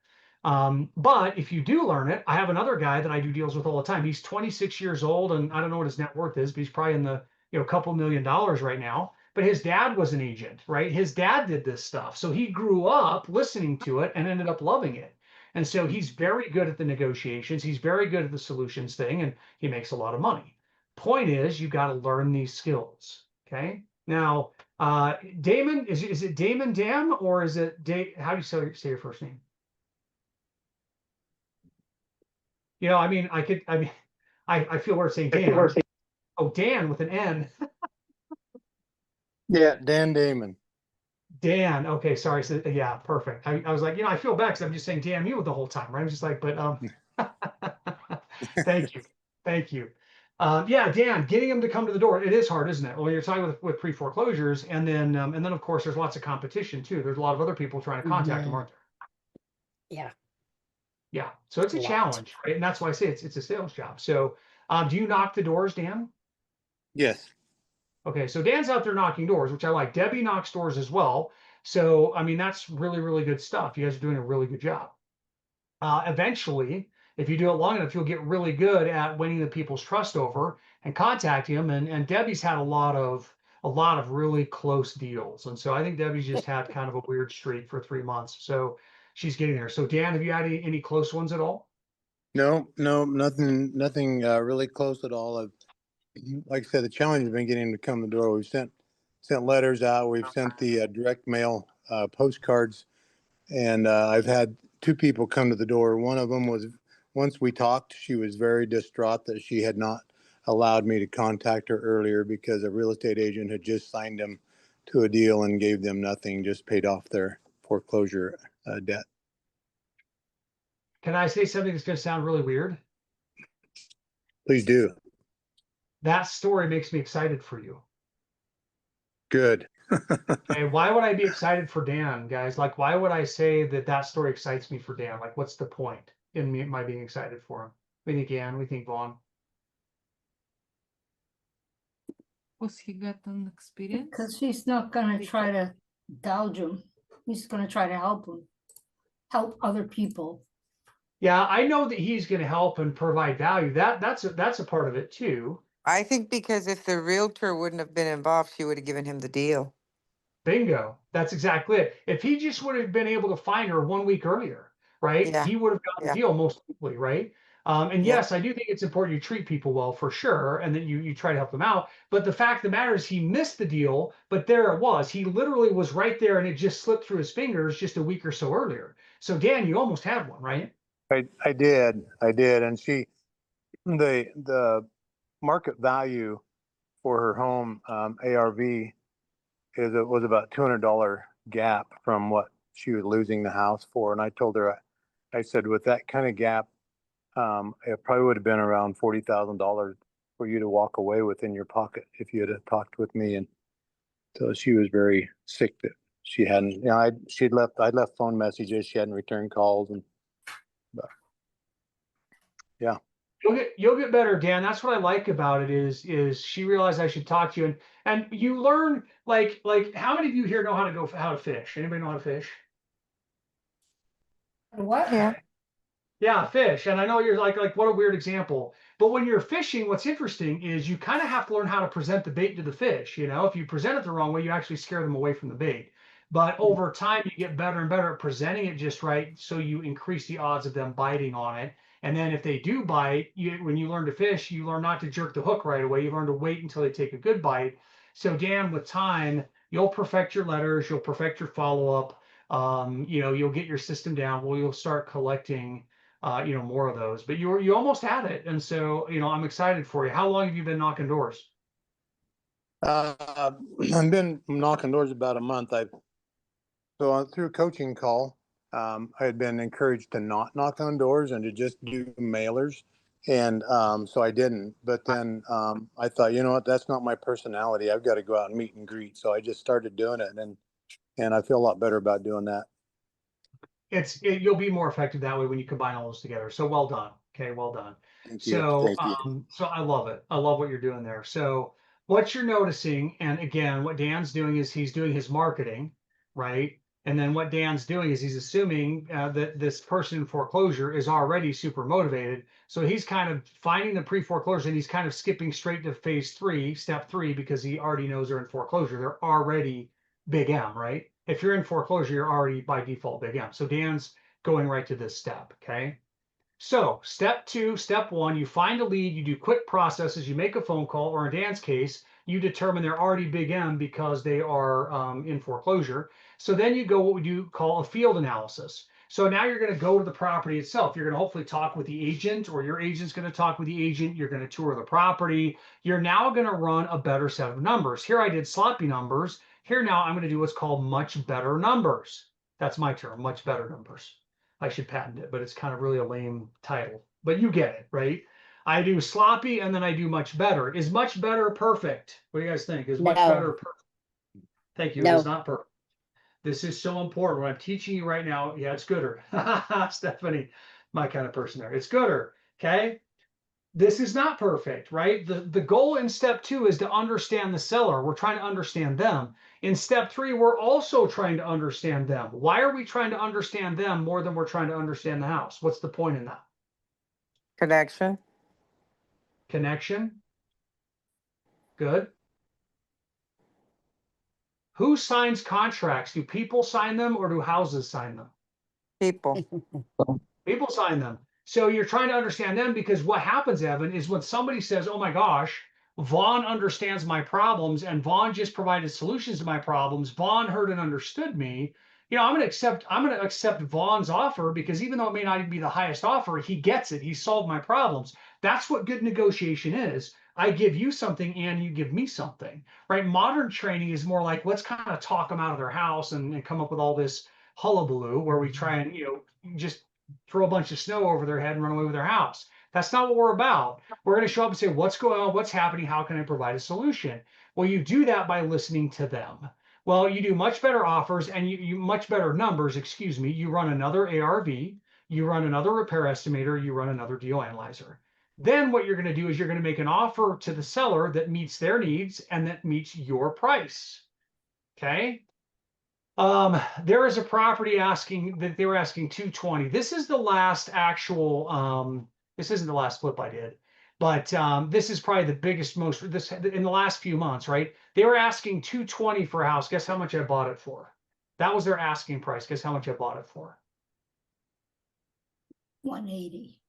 But if you do learn it, I have another guy that I do deals with all the time. He's 26 years old, and I don't know what his net worth is, but he's probably in the couple $1 million right now. But his dad was an agent, right? His dad did this stuff, so he grew up listening to it and ended up loving it. And so he's very good at the negotiations. He's very good at the solutions thing, and he makes a lot of money. Point is, you got to learn these skills. Okay. Now, Damon, is it Damon Dam or is it how do you say your first name? I feel weird saying Dan. Oh, Dan with an N. Yeah, Dan Damon. Dan. Okay, sorry. So, yeah, perfect. I was like, I feel bad because I'm just saying damn you the whole time, right? I'm just like, but thank you. Thank you. Yeah, Dan, getting him to come to the door, it is hard, isn't it? Well, you're talking with pre-foreclosures, and then of course there's lots of competition too. There's a lot of other people trying to contact them, aren't there? Yeah. Yeah. So it's a challenge, right? And that's why I say it's a sales job. So do you knock the doors, Dan? Yes. Okay, so Dan's out there knocking doors, which I like. Debbie knocks doors as well. So, I mean, that's really, really good stuff. You guys are doing a really good job. Eventually, if you do it long enough, you'll get really good at winning the people's trust over and contacting them. And Debbie's had a lot of really close deals. And so I think Debbie's just had kind of a weird streak for 3 months. So she's getting there. So Dan, have you had any close ones at all? No, nothing really close at all. Like I said, the challenge has been getting them to come to the door. We've sent letters out. We've sent the direct mail postcards, and I've had 2 people come to the door. One of them was, once we talked, she was very distraught that she had not allowed me to contact her earlier because a real estate agent had just signed them to a deal and gave them nothing, just paid off their foreclosure debt. Can I say something that's going to sound really weird? Please do. That story makes me excited for you. Good. And why would I be excited for Dan, guys? Like, why would I say that story excites me for Dan? Like, what's the point in me, my being excited for him? We think Ann, we think Vaughn. Was he got an experience? Because he's not gonna try to gouge him. He's gonna try to help him. Help other people. Yeah, I know that he's going to help and provide value. That's a part of it too. I think because if the realtor wouldn't have been involved, she would have given him the deal. Bingo. That's exactly it. If he just would have been able to find her 1 week earlier, right? Yeah. He would have gotten the Yeah. deal most likely, right? And Yeah. yes, I do think it's important you treat people well for sure, and that you try to help them out. But the fact of the matter is, he missed the deal, but there it was. He literally was right there, and it just slipped through his fingers just a week or so earlier. So Dan, you almost had one, right? I did, and the market value for her home ARV was about $200 gap from what she was losing the house for, and I told her, I said, with that kind of gap, it probably would have been around $40,000 for you to walk away with in your pocket if you had talked with me. And so she was very sick that she hadn't. You know, I'd left phone messages, she hadn't returned calls, and but yeah. You'll get better, Dan. That's what I like about it is she realized I should talk to you, and you learn like how many of you here know how to fish? Anybody know how to fish? What? Yeah. Yeah, fish. And I know you're like what a weird example. But when you're fishing, what's interesting is you kind of have to learn how to present the bait to the fish. You know, if you present it the wrong way, you actually scare them away from the bait. But over time, you get better and better at presenting it just right, so you increase the odds of them biting on it. And then if they do bite, when you learn to fish, you learn not to jerk the hook right away. You learn to wait until they take a good bite. So Dan, with time, you'll perfect your letters, you'll perfect your follow-up. You'll get your system down. Well, you'll start collecting more of those. But you almost had it, and so I'm excited for you. How long have you been knocking doors? I've been knocking doors about a month. Through a coaching call, I had been encouraged to not knock on doors and to just do mailers, and so I didn't. But then I thought, you know what, that's not my personality. I've got to go out and meet and greet. So I just started doing it, and I feel a lot better about doing that. You'll be more effective that way when you combine all those together. So well done. Okay, well done. Thank you. So Thank you. so I love it. I love what you're doing there. So what you're noticing, and again, what Dan's doing is he's doing his marketing, right? And then what Dan's doing is he's assuming that this person in foreclosure is already super motivated. So he's kind of finding the pre-foreclosure, and he's kind of skipping straight to step three, because he already knows they're in foreclosure. They're already big M, right? If you're in foreclosure, you're already by default big M. So Dan's going right to this step, okay? So step one, you find a lead, you do quick processes, you make a phone call, or in Dan's case, you determine they're already big M because they are in foreclosure. So then you go what we do call a field analysis. So now you're going to go to the property itself. You're going to hopefully talk with the agent, or your agent's going to talk with the agent. You're going to tour the property. You're now going to run a better set of numbers. Here I did sloppy numbers. Here now I'm going to do what's called much better numbers. That's my term, much better numbers. I should patent it, but it's kind of really a lame title. But you get it, right? I do sloppy and then I do much better. Is much better perfect? What do you guys think? Is much better No, perfect? Thank you. It is no, not perfect. This is so important. What I'm teaching you right now, yeah, it's gooder. Stephanie, my kind of person there. It's gooder. Okay. This is not perfect, right? The goal in step two is to understand the seller. We're trying to understand them. In step three, we're also trying to understand them. Why are we trying to understand them more than we're trying to understand the house? What's the point in that? Connection. Connection. Good. Who signs contracts? Do people sign them or do houses sign them? People. People sign them. So you're trying to understand them, because what happens, Evan, is when somebody says, oh my gosh, Vaughn understands my problems and Vaughn just provided solutions to my problems. Vaughn heard and understood me. You know, I'm going to accept Vaughn's offer, because even though it may not even be the highest offer, he gets it. He solved my problems. That's what good negotiation is. I give you something and you give me something, right? Modern training is more like, let's kind of talk them out of their house and come up with all this hullabaloo where we try and, just throw a bunch of snow over their head and run away with their house. That's not what we're about. We're going to show up and say, what's going on? What's happening? How can I provide a solution? Well, you do that by listening to them. Well, you do much better offers and you much better numbers, excuse me. You run another ARV, you run another repair estimator, you run another deal analyzer. Then what you're going to do is you're going to make an offer to the seller that meets their needs and that meets your price. Okay. There is a property asking that they were asking 220. This is the last actual, this isn't the last flip I did, but this is probably the biggest, most this in the last few months, right? They were asking 220 for a house. Guess how much I bought it for? That was their asking price. Guess how much I bought it for? 180.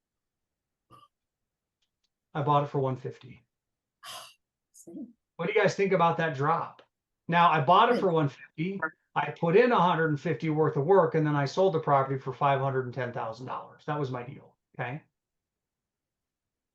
I bought it for 150. See? What do you guys think about that drop? Now I bought it for 150. I put in 150 worth of work, and then I sold the property for $510,000. That was my deal. Okay.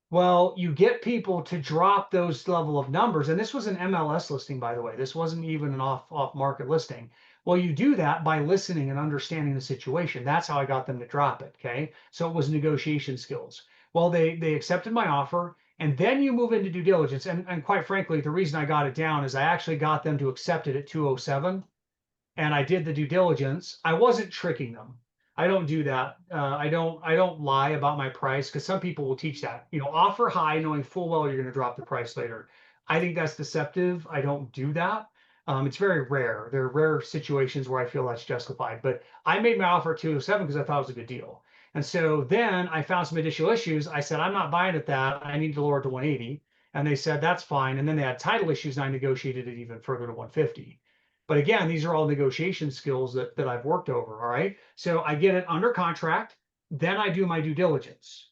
Well, you get people to drop those level of numbers, and this was an MLS listing, by the way. This wasn't even an off market listing. Well, you do that by listening and understanding the situation. That's how I got them to drop it. Okay. So it was negotiation skills. Well, they accepted my offer. And then you move into due diligence. And quite frankly, the reason I got it down is I actually got them to accept it at 207. And I did the due diligence. I wasn't tricking them. I don't do that. I don't lie about my price, because some people will teach that. Offer high knowing full well you're going to drop the price later. I think that's deceptive. I don't do that. It's very rare. There are rare situations where I feel that's justified. But I made my offer at 207 because I thought it was a good deal. And so then I found some additional issues. I said, I'm not buying at that. I need to lower it to 180. And they said, that's fine. And then they had title issues, and I negotiated it even further to 150. But again, these are all negotiation skills that I've worked over. All right. So I get it under contract. Then I do my due diligence.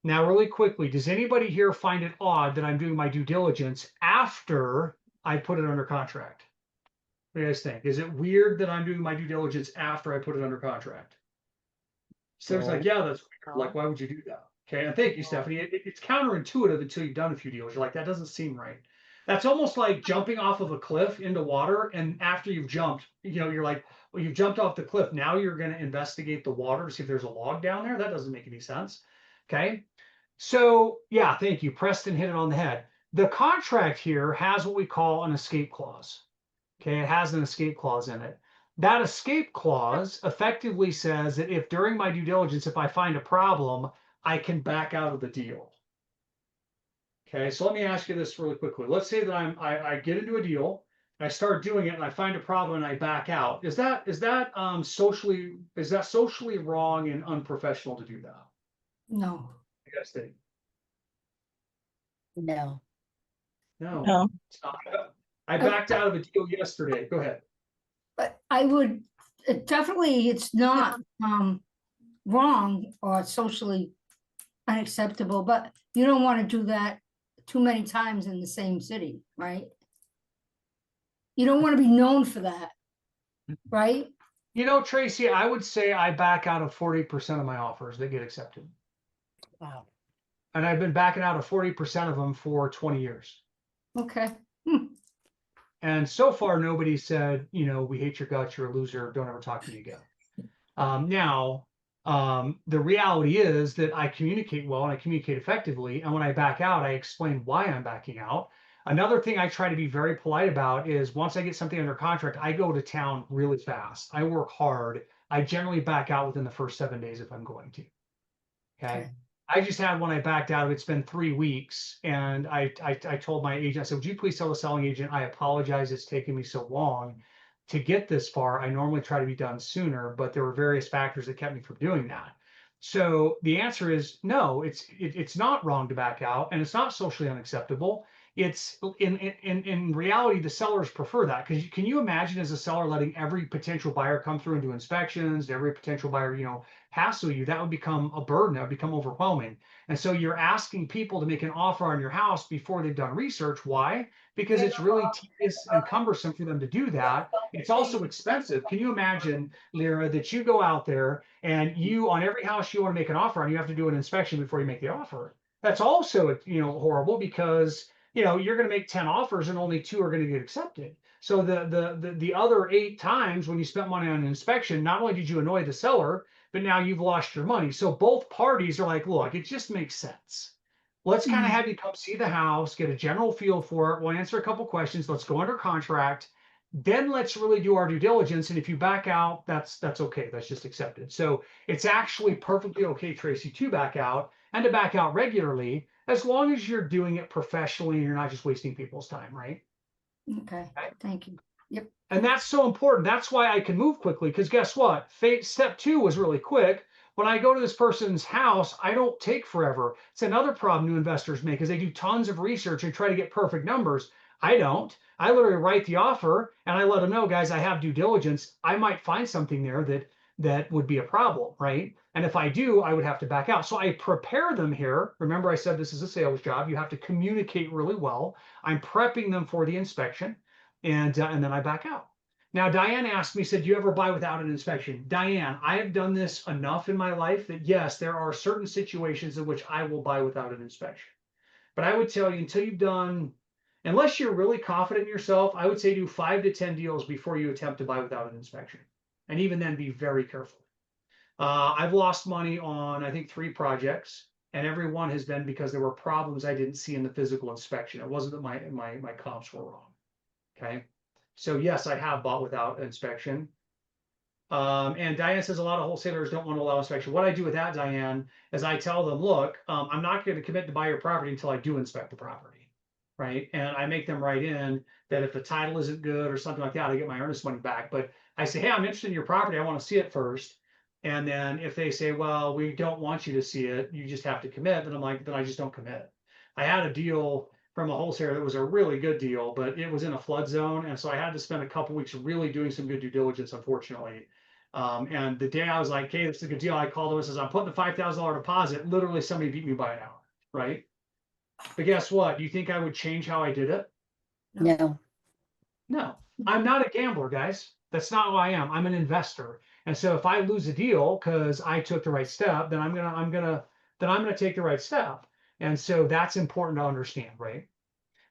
Now, really quickly, does anybody here find it odd that I'm doing my due diligence after I put it under contract? What do you guys think? Is it weird that I'm doing my due diligence after I put it under contract? So it's like, yeah, that's weird. Like, why would you do that? Okay. And thank you, Stephanie. It's counterintuitive until you've done a few deals. You're like, that doesn't seem right. That's almost like jumping off of a cliff into water. And after you've jumped, you're like, well, you've jumped off the cliff. Now you're going to investigate the water to see if there's a log down there. That doesn't make any sense. Okay. So yeah, thank you. Preston hit it on the head. The contract here has what we call an escape clause. Okay. It has an escape clause in it. That escape clause effectively says that if during my due diligence, if I find a problem, I can back out of the deal. Okay, so let me ask you this really quickly. Let's say that I get into a deal, and I start doing it, and I find a problem, and I back out. Is that socially wrong and unprofessional to do that? No. You guys think? No. No. It's not. I backed out of a deal yesterday. Go ahead. But I would, definitely, it's not wrong or socially unacceptable, but you don't want to do that too many times in the same city, right? You don't want to be known for that, right? Tracy, I would say I back out of 40% of my offers that get accepted. Wow. And I've been backing out of 40% of them for 20 years. Okay. And so far, nobody said, we hate your guts, you're a loser, don't ever talk to me again. Now, the reality is that I communicate well and I communicate effectively. And when I back out, I explain why I'm backing out. Another thing I try to be very polite about is once I get something under contract, I go to town really fast. I work hard. I generally back out within the first 7 days if I'm going to. Okay. I just had one I backed out of. It's been 3 weeks. And I told my agent, I said, would you please tell the selling agent, I apologize. It's taken me so long to get this far. I normally try to be done sooner, but there were various factors that kept me from doing that. So the answer is no, it's not wrong to back out, and it's not socially unacceptable. It's in reality, the sellers prefer that, because can you imagine as a seller letting every potential buyer come through and do inspections, every potential buyer, hassle you? That would become a burden, that would become overwhelming. And so you're asking people to make an offer on your house before they've done research. Why? Because it's really tedious and cumbersome for them to do that. It's also expensive. Can you imagine, Lyra, that you go out there and you, on every house you want to make an offer on, you have to do an inspection before you make the offer? That's also, horrible, because you're going to make 10 offers and only 2 are going to get accepted. So the other 8 times when you spent money on an inspection, not only did you annoy the seller, but now you've lost your money. So both parties are like, look, it just makes sense. Let's kind of have you come see the house, get a general feel for it. We'll answer a couple questions. Let's go under contract. Then let's really do our due diligence. And if you back out, that's okay. That's just accepted. So it's actually perfectly okay, Tracy, to back out, and to back out regularly, as long as you're doing it professionally and you're not just wasting people's time, right? Okay, thank you. Yep. And that's so important. That's why I can move quickly, because guess what? Step 2 was really quick. When I go to this person's house, I don't take forever. It's another problem new investors make, is they do tons of research and try to get perfect numbers. I don't. I literally write the offer and I let them know, guys, I have due diligence. I might find something there that would be a problem, right? And if I do, I would have to back out. So I prepare them here. Remember, I said this is a sales job. You have to communicate really well. I'm prepping them for the inspection, and then I back out. Now, Diane asked me, said, do you ever buy without an inspection? Diane, I have done this enough in my life that yes, there are certain situations in which I will buy without an inspection. But I would tell you, until you've done, unless you're really confident in yourself, I would say do 5 to 10 deals before you attempt to buy without an inspection. And even then, be very careful. I've lost money on, I think, 3 projects, and every one has been because there were problems I didn't see in the physical inspection. It wasn't that my comps were wrong. Okay. So yes, I have bought without inspection. And Diane says a lot of wholesalers don't want to allow inspection. What I do with that, Diane, is I tell them, look, I'm not going to commit to buy your property until I do inspect the property, right? And I make them write in that if the title isn't good or something like that, I get my earnest money back. But I say, hey, I'm interested in your property. I want to see it first. And then if they say, well, we don't want you to see it, you just have to commit, then I'm like, then I just don't commit. I had a deal from a wholesaler that was a really good deal, but it was in a flood zone. And so I had to spend a couple weeks really doing some good due diligence, unfortunately. And the day I was like, hey, this is a good deal, I called him and says, I'm putting the $5,000 deposit. Literally, somebody beat me by an hour, right? But guess what? Do you think I would change how I did it? No. No, I'm not a gambler, guys. That's not who I am. I'm an investor. And so if I lose a deal because I took the right step, then I'm gonna take the right step. And so that's important to understand, right?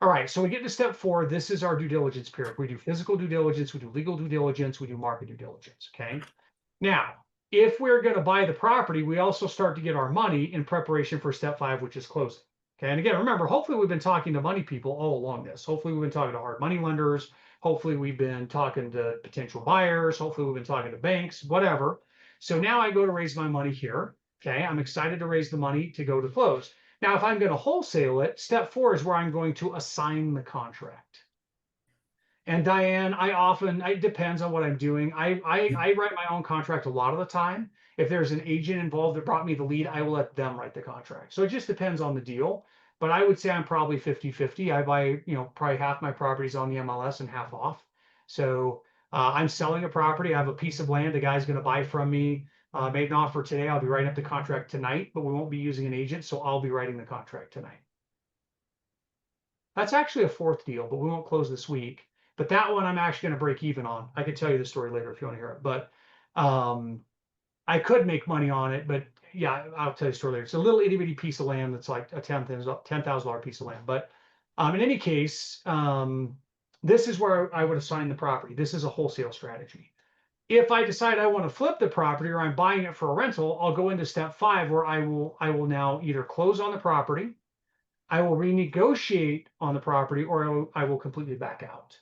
All right, so we get to step 4. This is our due diligence period. We do physical due diligence, we do legal due diligence, we do market due diligence. Okay. Now, if we're going to buy the property, we also start to get our money in preparation for step 5, which is closing. Okay. And again, remember, hopefully we've been talking to money people all along this. Hopefully we've been talking to hard money lenders. Hopefully we've been talking to potential buyers. Hopefully we've been talking to banks, whatever. So now I go to raise my money here. Okay. I'm excited to raise the money to go to close. Now, if I'm going to wholesale it, step 4 is where I'm going to assign the contract. And Diane, it depends on what I'm doing. I write my own contract a lot of the time. If there's an agent involved that brought me the lead, I will let them write the contract. So it just depends on the deal. But I would say I'm probably 50-50. I buy, probably half my properties on the MLS and half off. So I'm selling a property. I have a piece of land. The guy's going to buy from me. Made an offer today. I'll be writing up the contract tonight, but we won't be using an agent. So I'll be writing the contract tonight. That's actually a 4th deal, but we won't close this week. But that one I'm actually going to break even on. I can tell you the story later if you want to hear it. But I could make money on it. But yeah, I'll tell you the story later. It's a little itty bitty piece of land that's like a $10,000 piece of land. But in any case, this is where I would assign the property. This is a wholesale strategy. If I decide I want to flip the property or I'm buying it for a rental, I'll go into step 5 where I will now either close on the property, I will renegotiate on the property, or I will completely back out.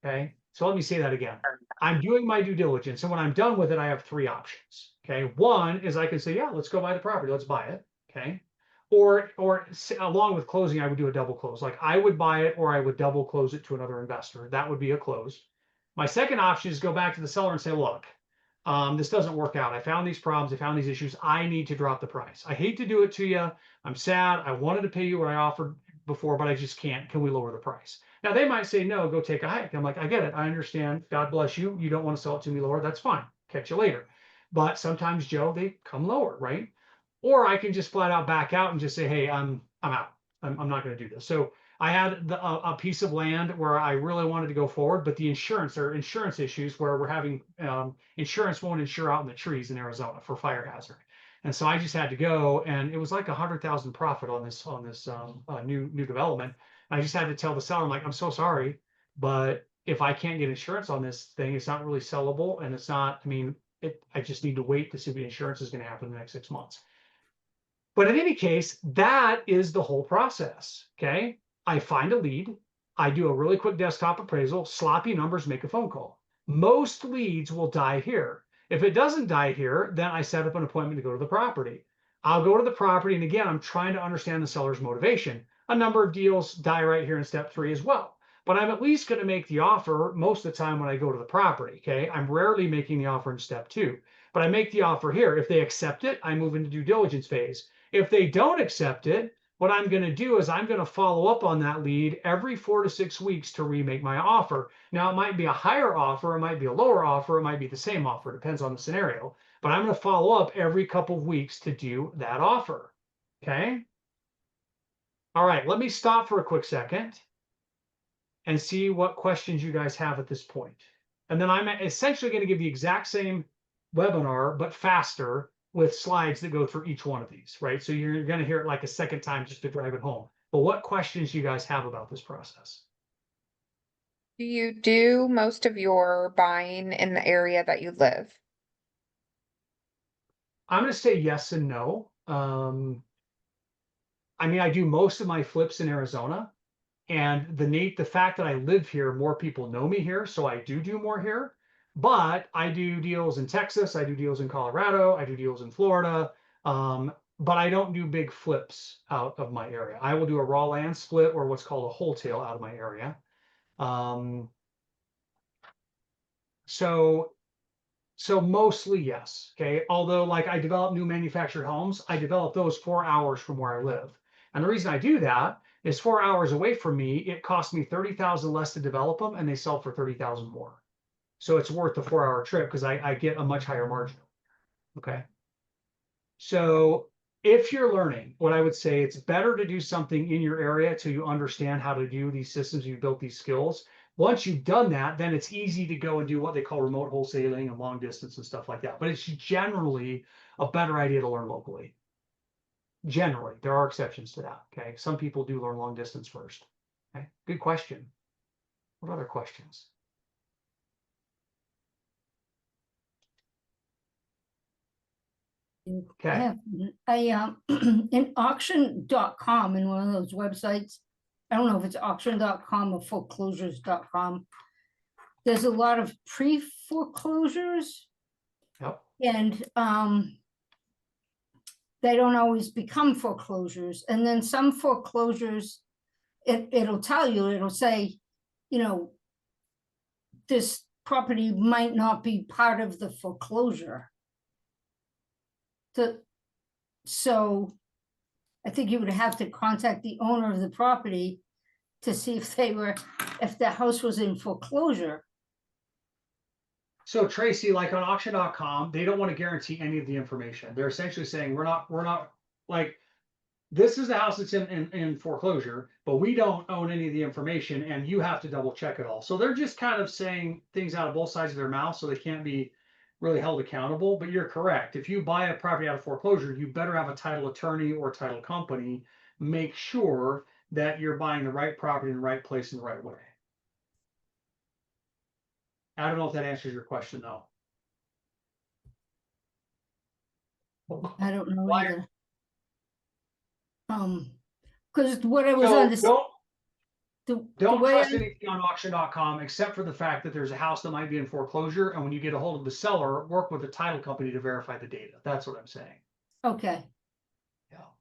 Okay, so let me say that again. I'm doing my due diligence, and when I'm done with it, I have 3 options. Okay, one is I can say, yeah, let's go buy the property, let's buy it. Okay, or along with closing, I would do a double close. Like I would buy it, or I would double close it to another investor. That would be a close. My second option is go back to the seller and say, look, this doesn't work out. I found these problems. I found these issues. I need to drop the price. I hate to do it to you. I'm sad. I wanted to pay you what I offered before, but I just can't. Can we lower the price? Now they might say, no, go take a hike. I'm like, I get it. I understand. God bless you. You don't want to sell it to me lower. That's fine. Catch you later. But sometimes, Joe, they come lower, right? Or I can just flat out back out and just say, hey, I'm out. I'm not going to do this. So I had a piece of land where I really wanted to go forward, but the insurance or insurance issues where we're having insurance won't insure out in the trees in Arizona for fire hazard. And so I just had to go, and it was like 100,000 profit on this new development. I just had to tell the seller, I'm like, I'm so sorry, but if I can't get insurance on this thing, it's not really sellable, and it's not. I mean, I just need to wait to see what the insurance is going to happen in the next 6 months. But in any case, that is the whole process. Okay, I find a lead, I do a really quick desktop appraisal, sloppy numbers, make a phone call. Most leads will die here. If it doesn't die here, then I set up an appointment to go to the property. I'll go to the property, and again, I'm trying to understand the seller's motivation. A number of deals die right here in step 3 as well. But I'm at least going to make the offer most of the time when I go to the property. Okay, I'm rarely making the offer in step 2, but I make the offer here. If they accept it, I move into due diligence phase. If they don't accept it, what I'm going to do is I'm going to follow up on that lead every 4 to 6 weeks to remake my offer. Now, it might be a higher offer, it might be a lower offer, it might be the same offer, it depends on the scenario. But I'm going to follow up every couple of weeks to do that offer. Okay. All right, let me stop for a quick second and see what questions you guys have at this point. And then I'm essentially going to give the exact same webinar, but faster, with slides that go through each one of these, right? So you're going to hear it like a second time just to drive it home. But what questions do you guys have about this process? Do you do most of your buying in the area that you live? I'm going to say yes and no. I mean, I do most of my flips in Arizona, and the fact that I live here, more people know me here, so I do more here. But I do deals in Texas, I do deals in Colorado, I do deals in Florida, but I don't do big flips out of my area. I will do a raw land split or what's called a wholesale out of my area. So mostly yes. Okay. Although, like, I develop new manufactured homes, I develop those 4 hours from where I live. And the reason I do that is 4 hours away from me, it costs me 30,000 less to develop them, and they sell for 30,000 more. So it's worth the 4 hour trip because I get a much higher margin. Okay. So if you're learning, what I would say, it's better to do something in your area till you understand how to do these systems, you've built these skills. Once you've done that, then it's easy to go and do what they call remote wholesaling and long distance and stuff like that. But it's generally a better idea to learn locally. Generally, there are exceptions to that. Okay. Some people do learn long distance first. Okay. Good question. What other questions? Okay. In auction.com, in one of those websites, I don't know if it's auction.com or foreclosures.com. There's a lot of pre-foreclosures, Yep. and they don't always become foreclosures. And then some foreclosures, it'll tell you, it'll say, you know, this property might not be part of the foreclosure. So I think you would have to contact the owner of the property to see if if the house was in foreclosure. So Tracy, like on auction.com, they don't want to guarantee any of the information. They're essentially saying we're not like, this is the house that's in foreclosure, but we don't own any of the information, and you have to double check it all. So they're just kind of saying things out of both sides of their mouth, so they can't be really held accountable. But you're correct. If you buy a property out of foreclosure, you better have a title attorney or title company make sure that you're buying the right property in the right place in the right way. I don't know if that answers your question, though. I don't know Why- either. Because what I was So understanding, don't way trust I- anything on auction.com except for the fact that there's a house that might be in foreclosure, and when you get a hold of the seller, work with the title company to verify the data. That's what I'm saying. okay. Yeah. All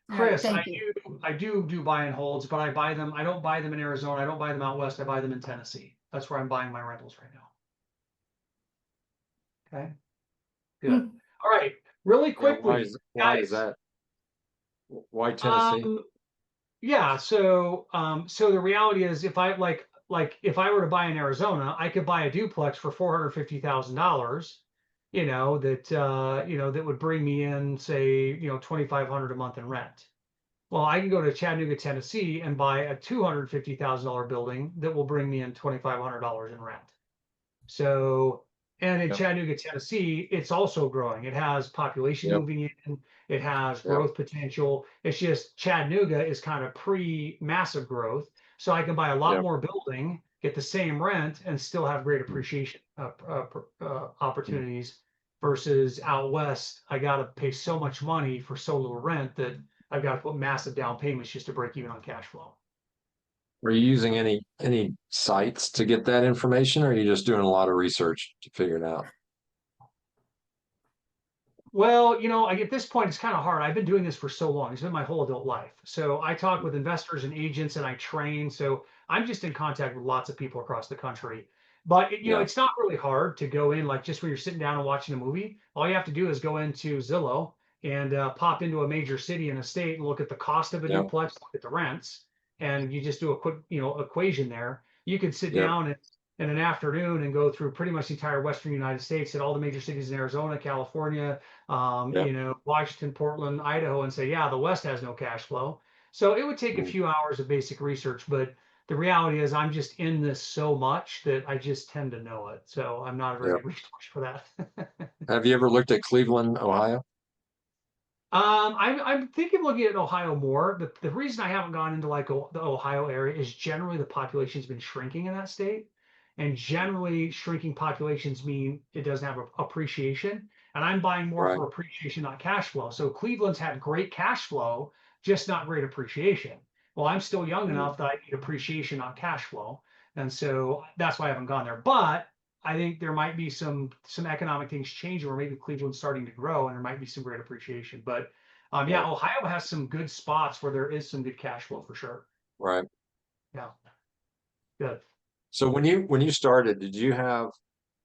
right, Chris, thank you. I do buy and holds, but I don't buy them in Arizona. I don't buy them out west. I buy them in Tennessee. That's where I'm buying my rentals right now. Okay, good. All right, really Yeah, quickly, why is guys. that? Why Tennessee? Yeah, so the reality is if I like if I were to buy in Arizona, I could buy a duplex for $450,000, that would bring me in, say, 2,500 a month in rent. Well, I can go to Chattanooga, Tennessee and buy a $250,000 building that will bring me in $2,500 in rent. So, and in Yep. Chattanooga, Tennessee, it's also growing. It has population Yep. moving in, it has Yep. growth potential. It's just Chattanooga is kind of pre-massive growth. So I can buy a lot Yep. more building, get the same rent, and still have great appreciation opportunities versus out west. I got to pay so much money for so little rent that I've got to put massive down payments just to break even on cash flow. Are you using any sites to get that information, or are you just doing a lot of research to figure it out? Well, at this point, it's kind of hard. I've been doing this for so long. It's been my whole adult life. So I talk with investors and agents and I train. So I'm just in contact with lots of people across the country. But Yeah. it's not really hard to go in, like just when you're sitting down and watching a movie. All you have to do is go into Zillow and pop into a major city in a state and look at the cost of a Yep. duplex, look at the rents, and you just do a quick, equation there. You could sit Yep. down in an afternoon and go through pretty much the entire Western United States at all the major cities in Arizona, California, Yep. Washington, Portland, Idaho, and say, yeah, the West has no cash flow. So it would take a Mm. few hours of basic research, but the reality is I'm just in this so much that I just tend to know it. So I'm not a very Yep. good resource for that. Have you ever looked at Cleveland, Ohio? I'm thinking of looking at Ohio more. The reason I haven't gone into like the Ohio area is generally the population's been shrinking in that state, and generally shrinking populations mean it doesn't have appreciation. And I'm buying more Right. for appreciation, not cash flow. So Cleveland's had great cash flow, just not great appreciation. Well, I'm still young Mm. enough that I need appreciation, not cash flow, and so that's why I haven't gone there. But I think there might be some economic things changing, or maybe Cleveland's starting to grow, and there might be some great appreciation. But yeah, Right. Ohio has some good spots where there is some good cash flow for sure. Right. Yeah, good. So when you started, did you have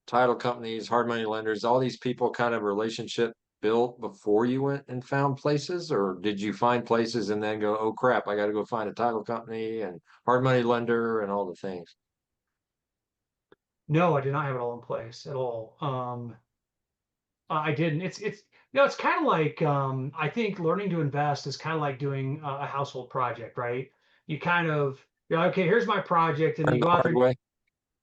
title companies, hard money lenders, all these people kind of relationship built before you went and found places, or did you find places and then go, oh crap, I got to go find a title company and hard money lender and all the things? No, I did not have it all in place at all. I didn't. It's kind of like I think learning to invest is kind of like doing a household project, right? You're like, okay, here's my project, and then Learn you the go out there. hard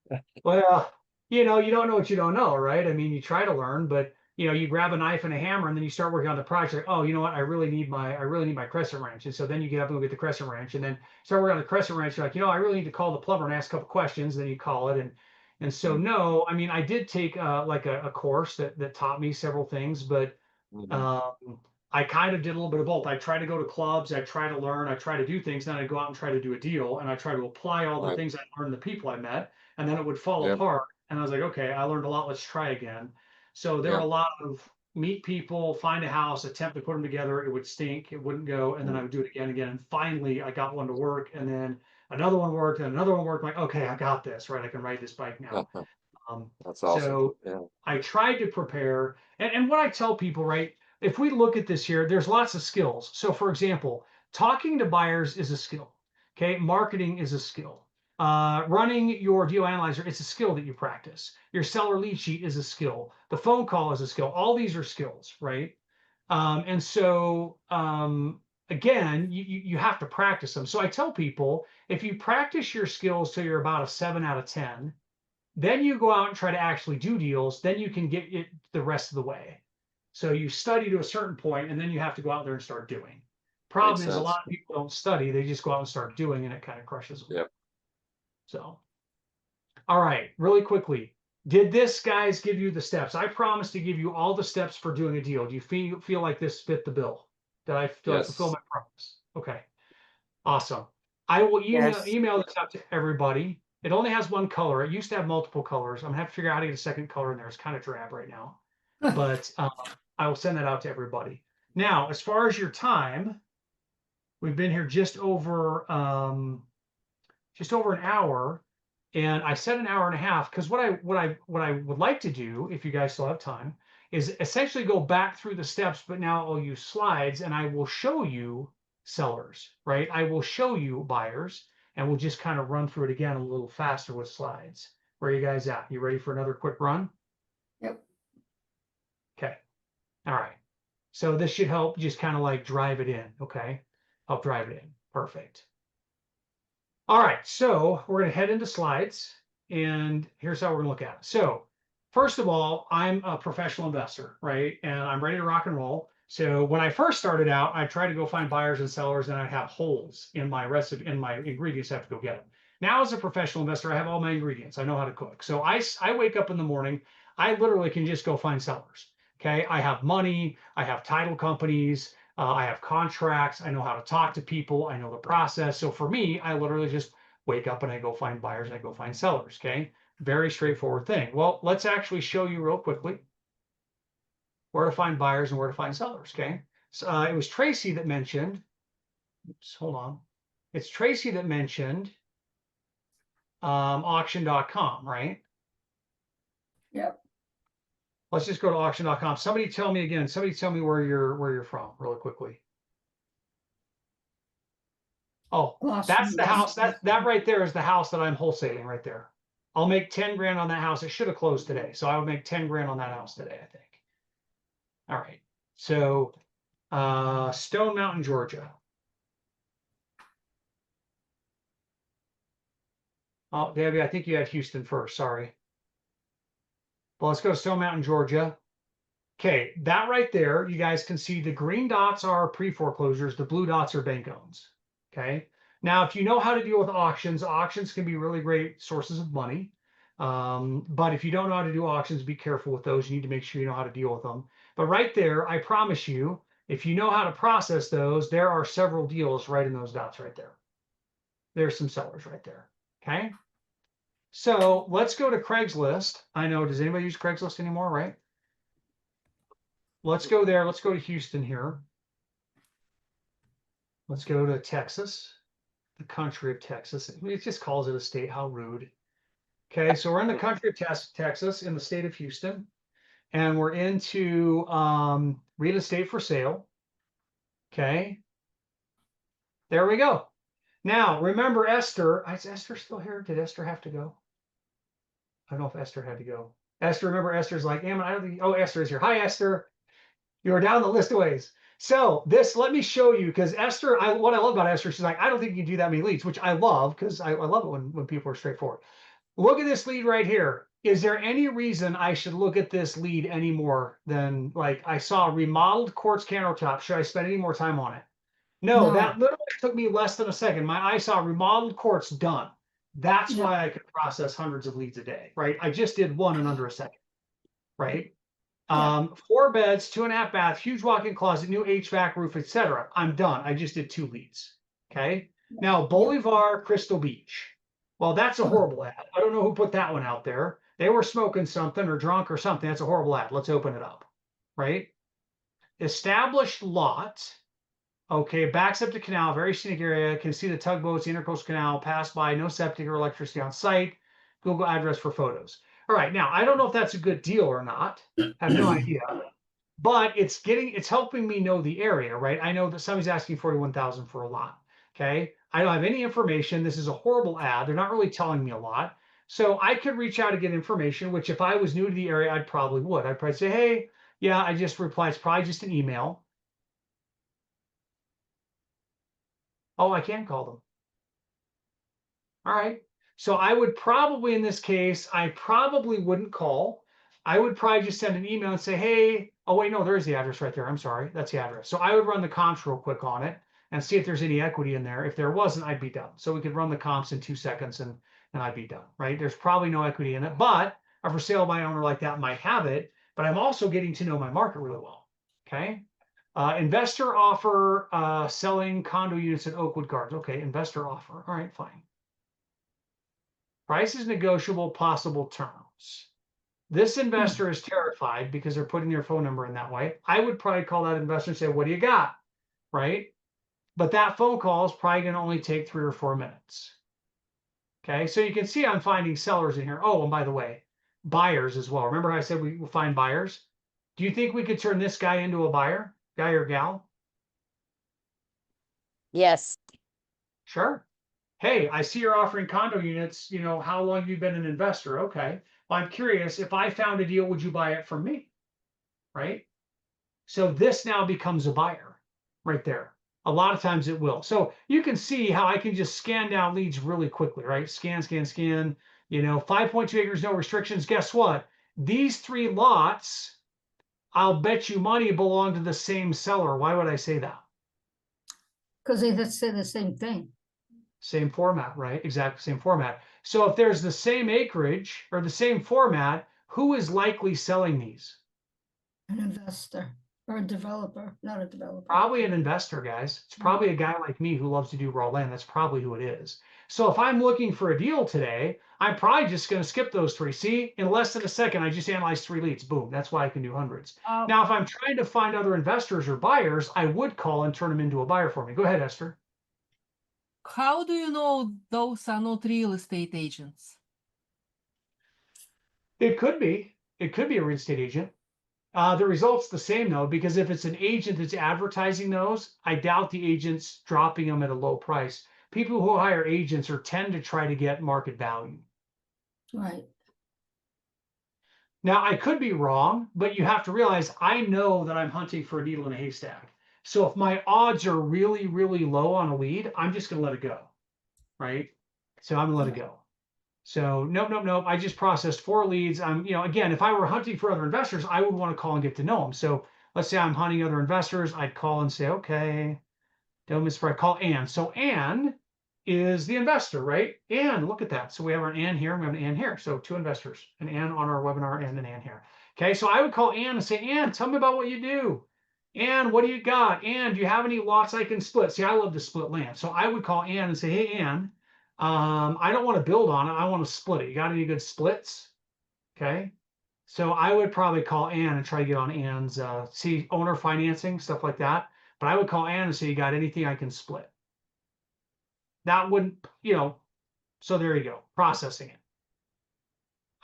way. Well, you don't know what you don't know, right? I mean, you try to learn, but you grab a knife and a hammer, and then you start working on the project. Oh, you know what? I really need my crescent wrench, and so then you get up and go get the crescent wrench, and then start working on the crescent wrench. You're like, I really need to call the plumber and ask a couple questions. Then you call it, and so no, I mean, I did take like a course that taught me several things, but Mhm. um, I kind of did a little bit of both. I try to go to clubs, I try to learn, I try to do things, then I go out and try to do a deal, and I try to apply all the Right. things I learned, the people I met, and then it would fall Yep. apart. And I was like, okay, I learned a lot. Let's try again. So there were a Yep. lot of meet people, find a house, attempt to put them together. It would stink, it wouldn't go, and then I Mm. would do it again and again. And finally, I got one to work, and then another one worked, and another one worked. I'm like, okay, I got this, right? I can ride this bike now. That's awesome. So Yeah. I tried to prepare, and what I tell people, right? If we look at this here, there's lots of skills. So, for example, talking to buyers is a skill. Okay, marketing is a skill. Running your deal analyzer, it's a skill that you practice. Your seller lead sheet is a skill. The phone call is a skill. All these are skills, right? And so again, you have to practice them. So I tell people if you practice your skills till you're about a 7 out of 10, then you go out and try to actually do deals, then you can get it the rest of the way. So you study to a certain point, and then you have to go out there and start doing. Makes Problem is, a lot sense. of people don't study; they just go out and start doing, and it kind of crushes them. Yep. So, all right, really quickly, did this guys give you the steps? I promised to give you all the steps for doing a deal. Do you feel like this fit the bill? Did I fulfill Yes. my promise? Okay, awesome. I will Yes. email this out to everybody. It only has one color. It used to have multiple colors. I'm gonna have to figure out how to get a second color in there. It's kind of drab right now, but I will send that out to everybody. Now, as far as your time, we've been here just over an hour. And I said an hour and a half because what I would like to do, if you guys still have time, is essentially go back through the steps, but now I'll use slides and I will show you sellers, right? I will show you buyers, and we'll just kind of run through it again a little faster with slides. Where are you guys at? You ready for another quick run? Yep. Okay. All right. So this should help just kind of like drive it in. Okay. Help drive it in. Perfect. All right. So we're going to head into slides, and here's how we're going to look at it. So first of all, I'm a professional investor, right? And I'm ready to rock and roll. So when I first started out, I tried to go find buyers and sellers, and I have holes in my recipe, in my ingredients. I have to go get them. Now, as a professional investor, I have all my ingredients. I know how to cook. So I wake up in the morning. I literally can just go find sellers. Okay. I have money. I have title companies. I have contracts. I know how to talk to people. I know the process. So for me, I literally just wake up and I go find buyers. And I go find sellers. Okay. Very straightforward thing. Well, let's actually show you real quickly where to find buyers and where to find sellers. Okay. So it was Tracy that mentioned, oops, hold on. It's Tracy that mentioned auction.com, right? Yep. Let's just go to auction.com. Somebody tell me again, somebody tell me where you're from really quickly. Oh, that's the house. That right there is the house that I'm wholesaling right there. I'll make 10 grand on that house. It should have closed today. So I would make 10 grand on that house today, I think. All right. So Stone Mountain, Georgia. Oh, Debbie, I think you had Houston first. Sorry. Well, let's go to Stone Mountain, Georgia. Okay, that right there, you guys can see the green dots are pre-foreclosures, the blue dots are bank owns. Okay. Now, if you know how to deal with auctions, auctions can be really great sources of money. But if you don't know how to do auctions, be careful with those. You need to make sure you know how to deal with them. But right there, I promise you, if you know how to process those, there are several deals right in those dots right there. There's some sellers right there. Okay. So let's go to Craigslist. I know, does anybody use Craigslist anymore, right? Let's go there. Let's go to Houston here. Let's go to Texas, the country of Texas. It just calls it a state. How rude. Okay, so we're in the country of Texas, in the state of Houston, and we're into real estate for sale. Okay, there we go. Now, remember Esther. Is Esther still here? Did Esther have to go? I don't know if Esther had to go. Esther, remember Esther's like, Ammon, I don't think, oh, Esther is here. Hi, Esther. You are down the list of ways. So this, let me show you, because Esther, what I love about Esther, she's like, I don't think you can do that many leads, which I love, because I love it when people are straightforward. Look at this lead right here. Is there any reason I should look at this lead any more than, like, I saw a remodeled quartz countertop. Should I spend any more time on it? No, No. that literally took me less than a second. My eye saw remodeled quartz done. That's Yeah. why I could process hundreds of leads a day, right? I just did one in under a second, right? Yeah. 4 beds, 2.5 bath, huge walk-in closet, new HVAC, roof, etc. I'm done. I just did 2 leads. Okay. Now Bolivar, Crystal Beach. Well, that's a horrible ad. I don't know who put that one out there. They were smoking something or drunk or something. That's a horrible ad. Let's open it up. Right. Established lot. Okay, backs up to canal, very scenic area. Can see the tugboats, the intercoastal canal, pass by, no septic or electricity on site. Google address for photos. All right, now I don't know if that's a good deal or not. I have no idea. But it's helping me know the area, right? I know that somebody's asking 41,000 for a lot. Okay. I don't have any information. This is a horrible ad. They're not really telling me a lot. So I could reach out to get information, which if I was new to the area, I'd probably say, hey, yeah, I just replied. It's probably just an email. Oh, I can call them. All right. So I would probably, in this case, I probably wouldn't call. I would probably just send an email and say, hey, oh, wait, no, there's the address right there. I'm sorry. That's the address. So I would run the comps real quick on it and see if there's any equity in there. If there wasn't, I'd be done. So we could run the comps in 2 seconds and I'd be done, right? There's probably no equity in it, but a for sale by owner like that might have it. But I'm also getting to know my market really well. Okay. Investor offer selling condo units at Oakwood Gardens. Okay, investor offer. All right, fine. Price is negotiable, possible terms. This investor is terrified because they're putting their phone number in that way. I would probably call that investor and say, what do you got? Right? But that phone call is probably going to only take 3 or 4 minutes. Okay, so you can see I'm finding sellers in here. Oh, and by the way, buyers as well. Remember how I said we will find buyers? Do you think we could turn this guy into a buyer, guy or gal? Yes. Sure. Hey, I see you're offering condo units. You know, how long have you been an investor? Okay. Well, I'm curious, if I found a deal, would you buy it from me? Right? So this now becomes a buyer right there. A lot of times it will. So you can see how I can just scan down leads really quickly, right? Scan, scan, scan. You know, 5.2 acres, no restrictions. Guess what? These 3 lots, I'll bet you money, belong to the same seller. Why would I say that? Because they just say the same thing. Same format, right? Exactly same format. So if there's the same acreage or the same format, who is likely selling these? An investor or a developer, not a developer. Probably an investor, guys. It's Yeah. probably a guy like me who loves to do raw land. That's probably who it is. So if I'm looking for a deal today, I'm probably just going to skip those 3. See, in less than a second, I just analyzed 3 leads. Boom. That's why I can do hundreds. Now, if I'm trying to find other investors or buyers, I would call and turn them into a buyer for me. Go ahead, Esther. How do you know those are not real estate agents? It could be. It could be a real estate agent. The result's the same though, because if it's an agent that's advertising those, I doubt the agent's dropping them at a low price. People who hire agents or tend to try to get market value. Right. Now, I could be wrong, but you have to realize I know that I'm hunting for a needle in a haystack. So if my odds are really, really low on a lead, I'm just going to let it go, right? So I'm going to let it go. So nope, nope, nope. I just processed 4 leads. I'm, you know, again, if I were hunting for other investors, I would want to call and get to know them. So let's say I'm hunting other investors. I'd call and say, okay, don't miss. I call Ann. So Ann is the investor, right? Ann, look at that. So we have an Ann here, we have an Ann here. So 2 investors, an Ann on our webinar and an Ann here. Okay, so I would call Ann and say, Ann, tell me about what you do. Ann, what do you got? Ann, do you have any lots I can split? See, I love to split land. So I would call Ann and say, hey, Ann, I don't want to build on it. I want to split it. You got any good splits? Okay. So I would probably call Ann and try to get on Ann's, see owner financing, stuff like that. But I would call Ann and say, you got anything I can split? That wouldn't, you know, so there you go, processing it.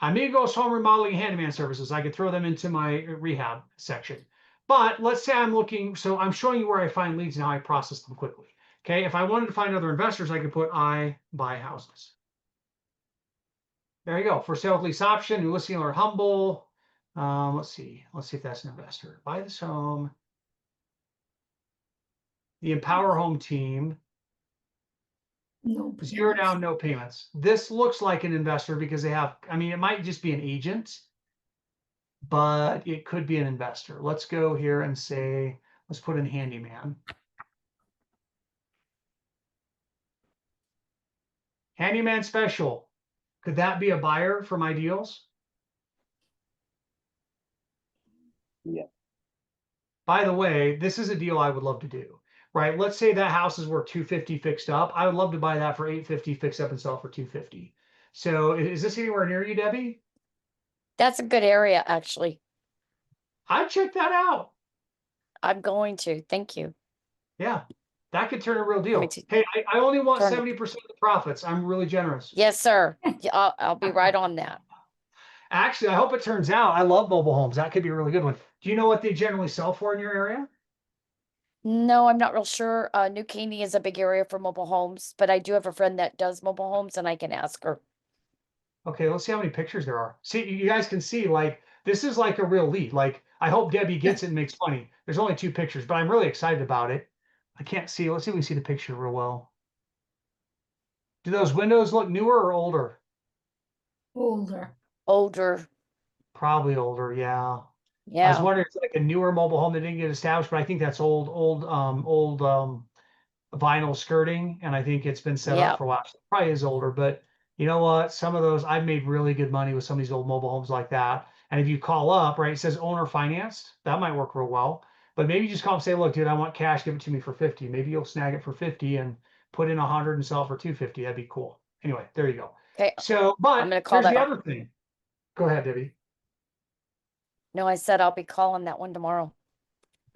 Amigos Home Remodeling Handyman Services, I could throw them into my rehab section. But let's say I'm looking, so I'm showing you where I find leads and how I process them quickly. Okay, if I wanted to find other investors, I could put I buy houses. There you go, for sale with lease option, new listing or humble. Let's see if that's an investor. Buy this home. The Empower Home team. No. 0 payments. down, no payments. This looks like an investor because they have, I mean, it might just be an agent, but it could be an investor. Let's go here and say, let's put in handyman. Handyman special. Could that be a buyer for my deals? Yeah. By the way, this is a deal I would love to do, right? Let's say that house is worth 250 fixed up. I would love to buy that for 850 fixed up and sell it for 250. So is this anywhere near you, Debbie? That's a good area, actually. I'd check that out. I'm going to. Thank you. Yeah, that could turn a real me deal. see. Hey, I only want Turn it. 70% of the profits. I'm really generous. Yes, sir. Yeah, I'll be right on that. Actually, I hope it turns out. I love mobile homes. That could be a really good one. Do you know what they generally sell for in your area? No, I'm not real sure. New Caney is a big area for mobile homes, but I do have a friend that does mobile homes and I can ask her. Okay, let's see how many pictures there are. See, you guys can see, like, this is like a real lead. Like, I hope Debbie gets it and makes money. There's only 2 pictures, but I'm really excited about it. I can't see. Let's see if we can see the picture real well. Do those windows look newer or older? Older. Older. Probably older, yeah. I was Yeah. wondering if it's like a newer mobile home that didn't get established, but I think that's old vinyl skirting, and I think it's been set Yeah. up for a while. So it probably is older, but you know what? Some of those I've made really good money with some of these old mobile homes like that. And if you call up, right, it says owner financed, that might work real well. But maybe you just call and say, look, dude, I want cash, give it to me for 50. Maybe you'll snag it for 50 and put in 100 and sell it for 250. That'd be cool. Anyway, there you go. Okay. So, I'm but gonna call here's the that. other thing. Go ahead, Debbie. No, I said I'll be calling that one tomorrow.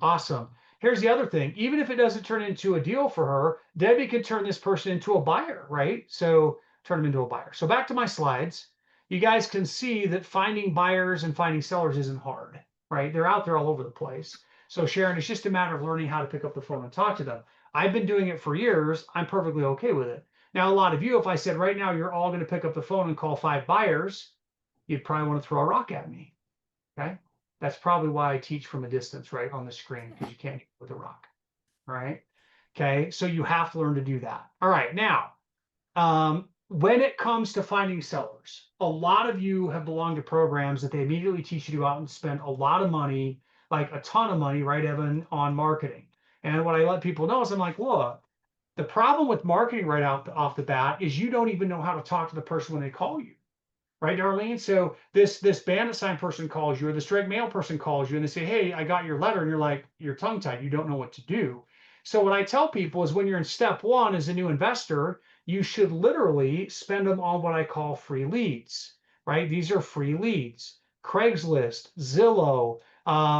Awesome. Here's the other thing. Even if it doesn't turn into a deal for her, Debbie can turn this person into a buyer, right? So turn them into a buyer. So back to my slides. You guys can see that finding buyers and finding sellers isn't hard, right? They're out there all over the place. So Sharon, it's just a matter of learning how to pick up the phone and talk to them. I've been doing it for years. I'm perfectly okay with it. Now, a lot of you, if I said right now you're all going to pick up the phone and call 5 buyers, you'd probably want to throw a rock at me. Okay. That's probably why I teach from a distance, right, on the screen, because you can't get with a rock. All right. Okay. So you have to learn to do that. All right. Now, when it comes to finding sellers, a lot of you have belonged to programs that they immediately teach you to go out and spend a lot of money, like a ton of money, right, Evan, on marketing. And what I let people know is I'm like, look, the problem with marketing right out off the bat is you don't even know how to talk to the person when they call you. Right, Darlene? So this bandit sign person calls you, or this direct mail person calls you, and they say, "Hey, I got your letter," and you're like, you're tongue tied. You don't know what to do. So what I tell people is, when you're in step one as a new investor, you should literally spend them on what I call free leads. Right? These are free leads. Craigslist, Zillow,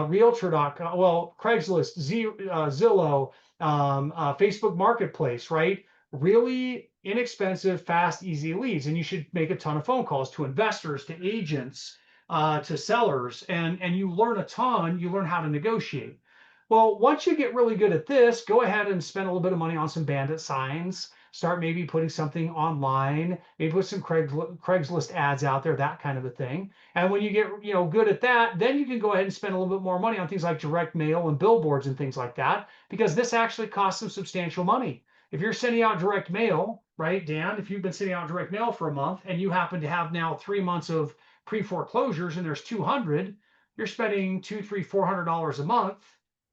Realtor.com. Well, Craigslist, Zillow, Facebook Marketplace. Right? Really inexpensive, fast, easy leads. And you should make a ton of phone calls to investors, to agents, to sellers, and you learn a ton. You learn how to negotiate. Well, once you get really good at this, go ahead and spend a little bit of money on some bandit signs. Start maybe putting something online, maybe put some Craigslist ads out there, that kind of a thing. And when you get good at that, then you can go ahead and spend a little bit more money on things like direct mail and billboards and things like that, because this actually costs some substantial money. If you're sending out direct mail, right, Dan, if you've been sending out direct mail for a month and you happen to have now 3 months of pre-foreclosures and there's 200, you're spending $200, $300, $400 a month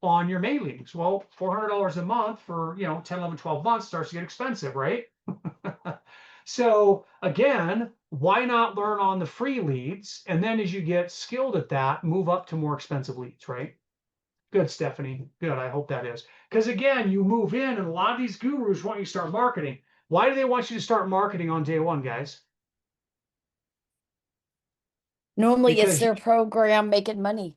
on your mailings. Well, $400 a month for 10, 11, 12 months starts to get expensive, right? So again, why not learn on the free leads, and then as you get skilled at that, move up to more expensive leads, right? Good, Stephanie. Good. I hope that is. Because again, you move in and a lot of these gurus want you to start marketing. Why do they want you to start marketing on day one, guys? Normally it's Because their program making money.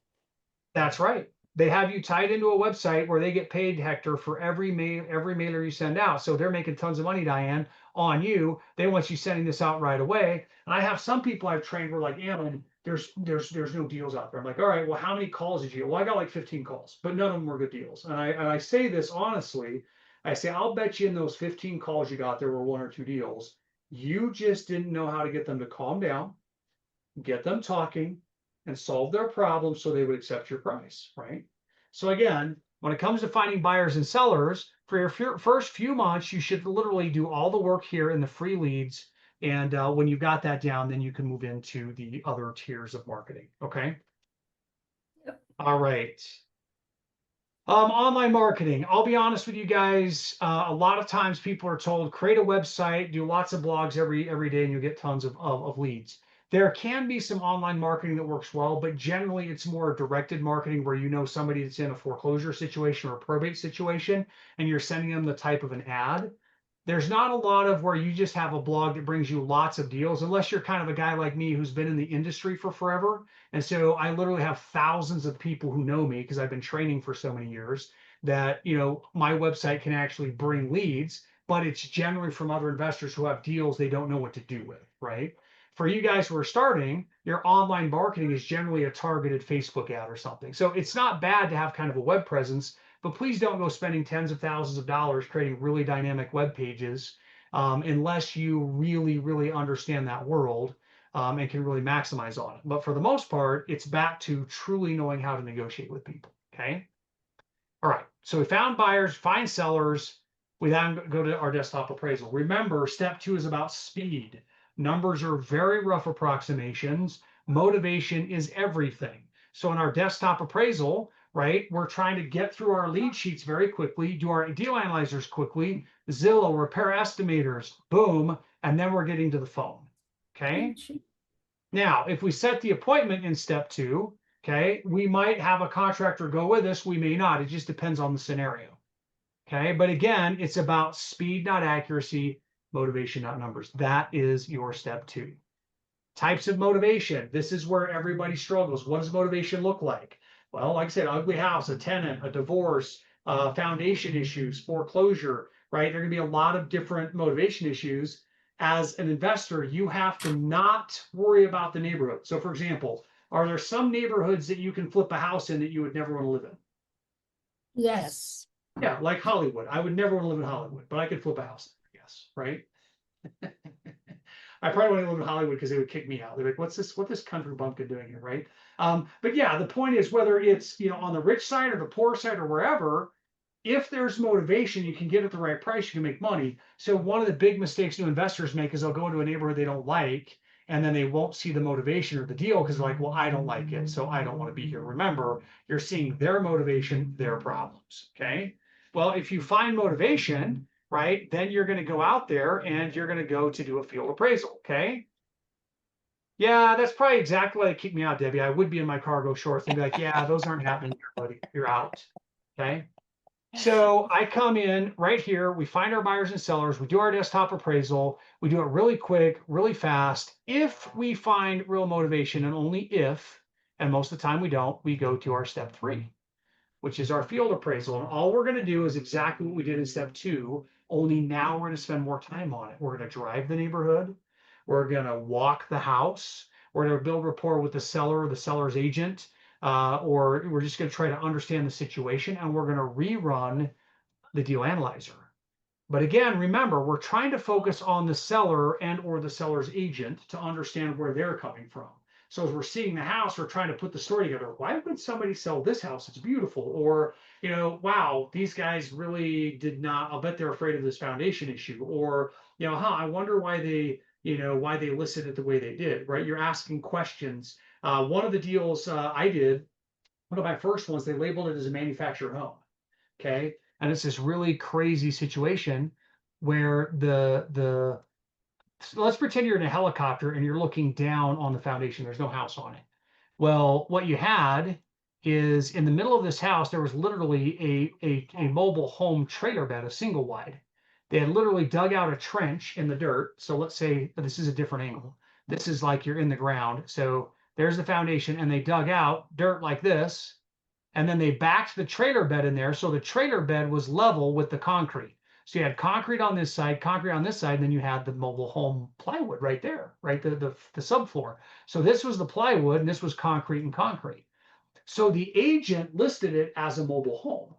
that's right. They have you tied into a website where they get paid, Hector, for every mailer you send out. So they're making tons of money, Diane, on you. They want you sending this out right away. And I have some people I've trained where like, Alan, there's no deals out there. I'm like, all right, well, how many calls did you get? Well, I got like 15 calls, but none of them were good deals. And I say this honestly. I say, I'll bet you in those 15 calls you got, there were 1 or 2 deals. You just didn't know how to get them to calm down, get them talking, and solve their problems so they would accept your price, right? So again, when it comes to finding buyers and sellers, for your first few months, you should literally do all the work here in the free leads. And when you've got that down, then you can move into the other tiers of marketing. Okay. Yep. All right. Online marketing. I'll be honest with you guys. A lot of times people are told, create a website, do lots of blogs every day, and you'll get tons of leads. There can be some online marketing that works well, but generally it's more directed marketing where somebody that's in a foreclosure situation or a probate situation, and you're sending them the type of an ad. There's not a lot of where you just have a blog that brings you lots of deals, unless you're kind of a guy like me who's been in the industry for forever. And so I literally have thousands of people who know me because I've been training for so many years that, my website can actually bring leads, but it's generally from other investors who have deals they don't know what to do with, right? For you guys who are starting, your online marketing is generally a targeted Facebook ad or something. So it's not bad to have kind of a web presence, but please don't go spending tens of thousands of dollars creating really dynamic web pages unless you really, really understand that world and can really maximize on it. But for the most part, it's back to truly knowing how to negotiate with people. Okay. All right. So we found buyers, find sellers. We then go to our desktop appraisal. Remember, step 2 is about speed. Numbers are very rough approximations. Motivation is everything. So in our desktop appraisal, right, we're trying to get through our lead sheets very quickly, do our deal analyzers quickly, Zillow, repair estimators, boom, and then we're getting to the phone. Okay. Now, if we set the appointment in step 2, okay, we might have a contractor go with us. We may not. It just depends on the scenario. Okay. But again, it's about speed, not accuracy, motivation, not numbers. That is your step 2. Types of motivation. This is where everybody struggles. What does motivation look like? Well, like I said, ugly house, a tenant, a divorce, foundation issues, foreclosure, right? There are going to be a lot of different motivation issues. as an investor, you have to not worry about the neighborhood. So for example, are there some neighborhoods that you can flip a house in that you would never want to live in? Yes. Yeah, like Hollywood. I would never want to live in Hollywood, but I could flip a house there, I guess, right? I probably wouldn't live in Hollywood because they would kick me out. They're like, "What's this country bumpkin doing here?" Right? But yeah, the point is whether it's on the rich side or the poor side or wherever, if there's motivation, you can get at the right price, you can make money. So one of the big mistakes new investors make is they'll go into a neighborhood they don't like, and then they won't see the motivation or the deal because they're like, "Well, I don't like it, so I don't want to be here." Remember, you're seeing their motivation, their problems. Okay. Well, if you find motivation, right, then you're going to go out there and you're going to go to do a field appraisal. Okay. Yeah, that's probably exactly why they kicked me out, Debbie. I would be in my cargo shorts and be like, "Yeah, those aren't happening here, buddy. You're out." Okay. So I come in right here. We find our buyers and sellers. We do our desktop appraisal. We do it really quick, really fast. If we find real motivation, and only if, and most of the time we don't, we go to our step 3, which is our field appraisal. And all we're going to do is exactly what we did in step 2, only now we're going to spend more time on it. We're going to drive the neighborhood. We're going to walk the house. We're going to build rapport with the seller, the seller's agent, or we're just going to try to understand the situation, and we're going to rerun the deal analyzer. But again, remember, we're trying to focus on the seller and or the seller's agent to understand where they're coming from. So as we're seeing the house, we're trying to put the story together. Why would somebody sell this house? It's beautiful. Or, wow, these guys really did not, I'll bet they're afraid of this foundation issue. Or, I wonder why they listed it the way they did, right? You're asking questions. One of the deals I did, one of my first ones, they labeled it as a manufactured home. Okay. And it's this really crazy situation where let's pretend you're in a helicopter and you're looking down on the foundation. There's no house on it. Well, what you had is in the middle of this house, there was literally a mobile home trailer bed, a single wide. They had literally dug out a trench in the dirt. So let's say this is a different angle. This is like you're in the ground. So there's the foundation, and they dug out dirt like this, and then they backed the trailer bed in there. So the trailer bed was level with the concrete. So you had concrete on this side, concrete on this side, and then you had the mobile home plywood right there, right? The subfloor. So this was the plywood and this was concrete and concrete. So the agent listed it as a mobile home.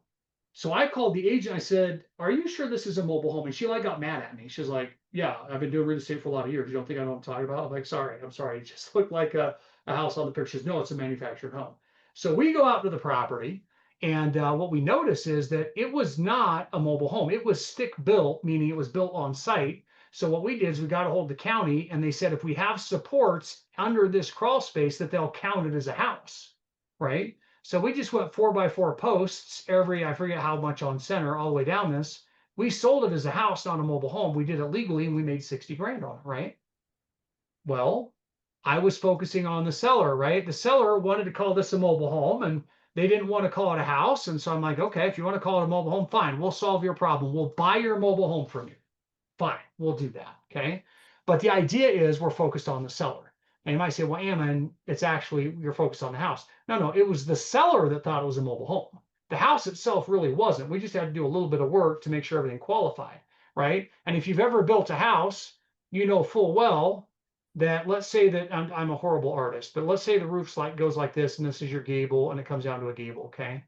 So I called the agent. I said, "Are you sure this is a mobile home?" And she got mad at me. She's like, "Yeah, I've been doing real estate for a lot of years. You don't think I know what I'm talking about?" I'm like, I'm sorry. It just looked like a house on the pictures. No, it's a manufactured home. So we go out to the property, and what we notice is that it was not a mobile home. It was stick built, meaning it was built on site. So what we did is we got a hold of the county, and they said if we have supports under this crawl space, that they'll count it as a house, right? So we just went 4x4 posts I forget how much on center, all the way down this. We sold it as a house, not a mobile home. We did it legally and we made 60 grand on it, right? Well, I was focusing on the seller, right? The seller wanted to call this a mobile home and they didn't want to call it a house. And so I'm like, okay, if you want to call it a mobile home, fine, we'll solve your problem. We'll buy your mobile home from you. Fine, we'll do that. Okay. But the idea is we're focused on the seller. And you might say, well, Ammon, it's actually you're focused on the house. No, it was the seller that thought it was a mobile home. The house itself really wasn't. We just had to do a little bit of work to make sure everything qualified, right? And if you've ever built a house, you know full well that let's say that I'm a horrible artist, but let's say the roof goes like this, and this is your gable, and it comes down to a gable, okay?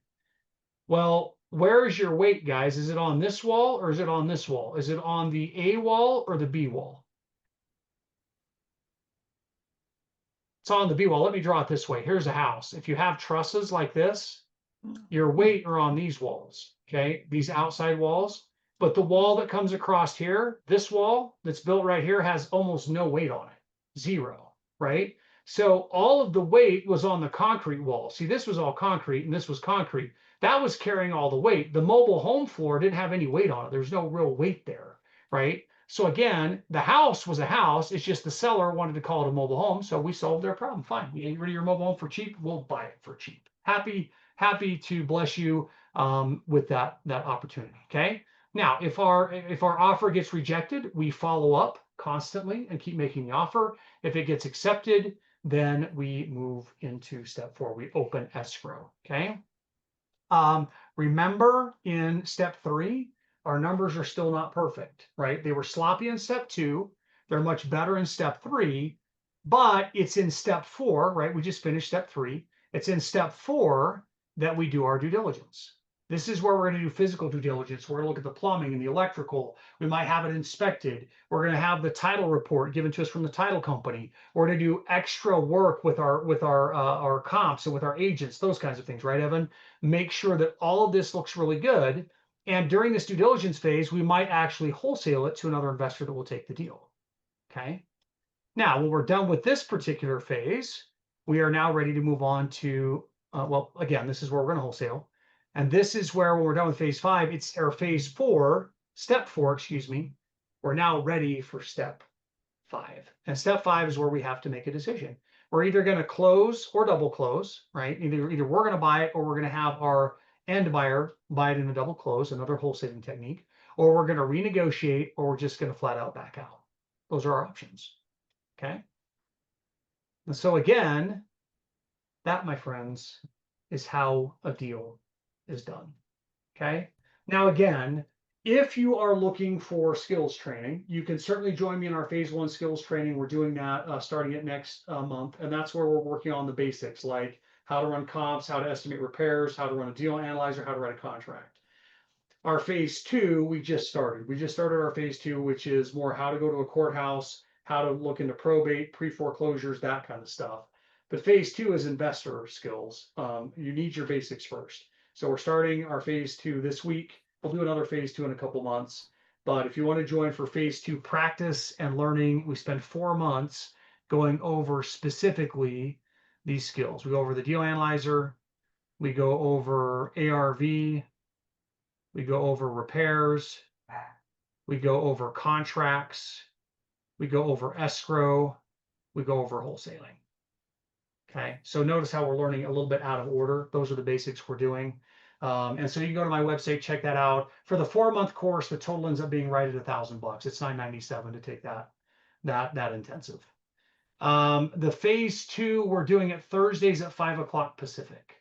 Well, where is your weight, guys? Is it on this wall or is it on this wall? Is it on the A wall or the B wall? It's on the B wall. Let me draw it this way. Here's a house. If you have trusses like this, your weight are on these walls, okay? These outside walls. But the wall that comes across here, this wall that's built right here, has almost no weight on it. 0, right? So all of the weight was on the concrete wall. See, this was all concrete and this was concrete. That was carrying all the weight. The mobile home floor didn't have any weight on it. There's no real weight there, right? So again, the house was a house. It's just the seller wanted to call it a mobile home. So we solved their problem. Fine. You get rid of your mobile home for cheap. We'll buy it for cheap. Happy to bless you with that opportunity. Okay. Now, if our offer gets rejected, we follow up constantly and keep making the offer. If it gets accepted, then we move into step 4. We open escrow. Okay. Remember, in step 3, our numbers are still not perfect, right? They were sloppy in step 2. They're much better in step 3, but it's in step 4, right? We just finished step 3. It's in step 4 that we do our due diligence. This is where we're going to do physical due diligence. We're going to look at the plumbing and the electrical. We might have it inspected. We're going to have the title report given to us from the title company. We're going to do extra work with our comps and with our agents, those kinds of things, right, Evan? Make sure that all of this looks really good. And during this due diligence phase, we might actually wholesale it to another investor that will take the deal. Okay. Now, when we're done with this particular phase, we are now ready to move on to, well, again, this is where we're going to wholesale. And this is where, when we're done with phase 5, or phase 4, step 4, excuse me, we're now ready for step 5. And step 5 is where we have to make a decision. We're either going to close or double close, right? Either we're going to buy it, or we're going to have our end buyer buy it in a double close, another wholesaling technique, or we're going to renegotiate, or we're just going to flat out back out. Those are our options. Okay. And so again, that, my friends, is how a deal is done. Okay. Now, again, if you are looking for skills training, you can certainly join me in our phase 1 skills training. We're doing that starting it next month. And that's where we're working on the basics, like how to run comps, how to estimate repairs, how to run a deal analyzer, how to write a contract. Our phase 2, we just started. We just started our phase 2, which is more how to go to a courthouse, how to look into probate, pre-foreclosures, that kind of stuff. But phase 2 is investor skills. You need your basics first. So we're starting our phase 2 this week. We'll do another phase 2 in a couple months. But if you want to join for phase 2 practice and learning, we spend 4 months going over specifically these skills. We go over the deal analyzer. We go over ARV. We go over repairs. We go over contracts. We go over escrow. We go over wholesaling. Okay, so notice how we're learning a little bit out of order. Those are the basics we're doing. And so you can go to my website, check that out. For the 4-month course, the total ends up being right at $1,000. It's $997 to take that intensive. The phase 2, we're doing it Thursdays at 5 o'clock Pacific.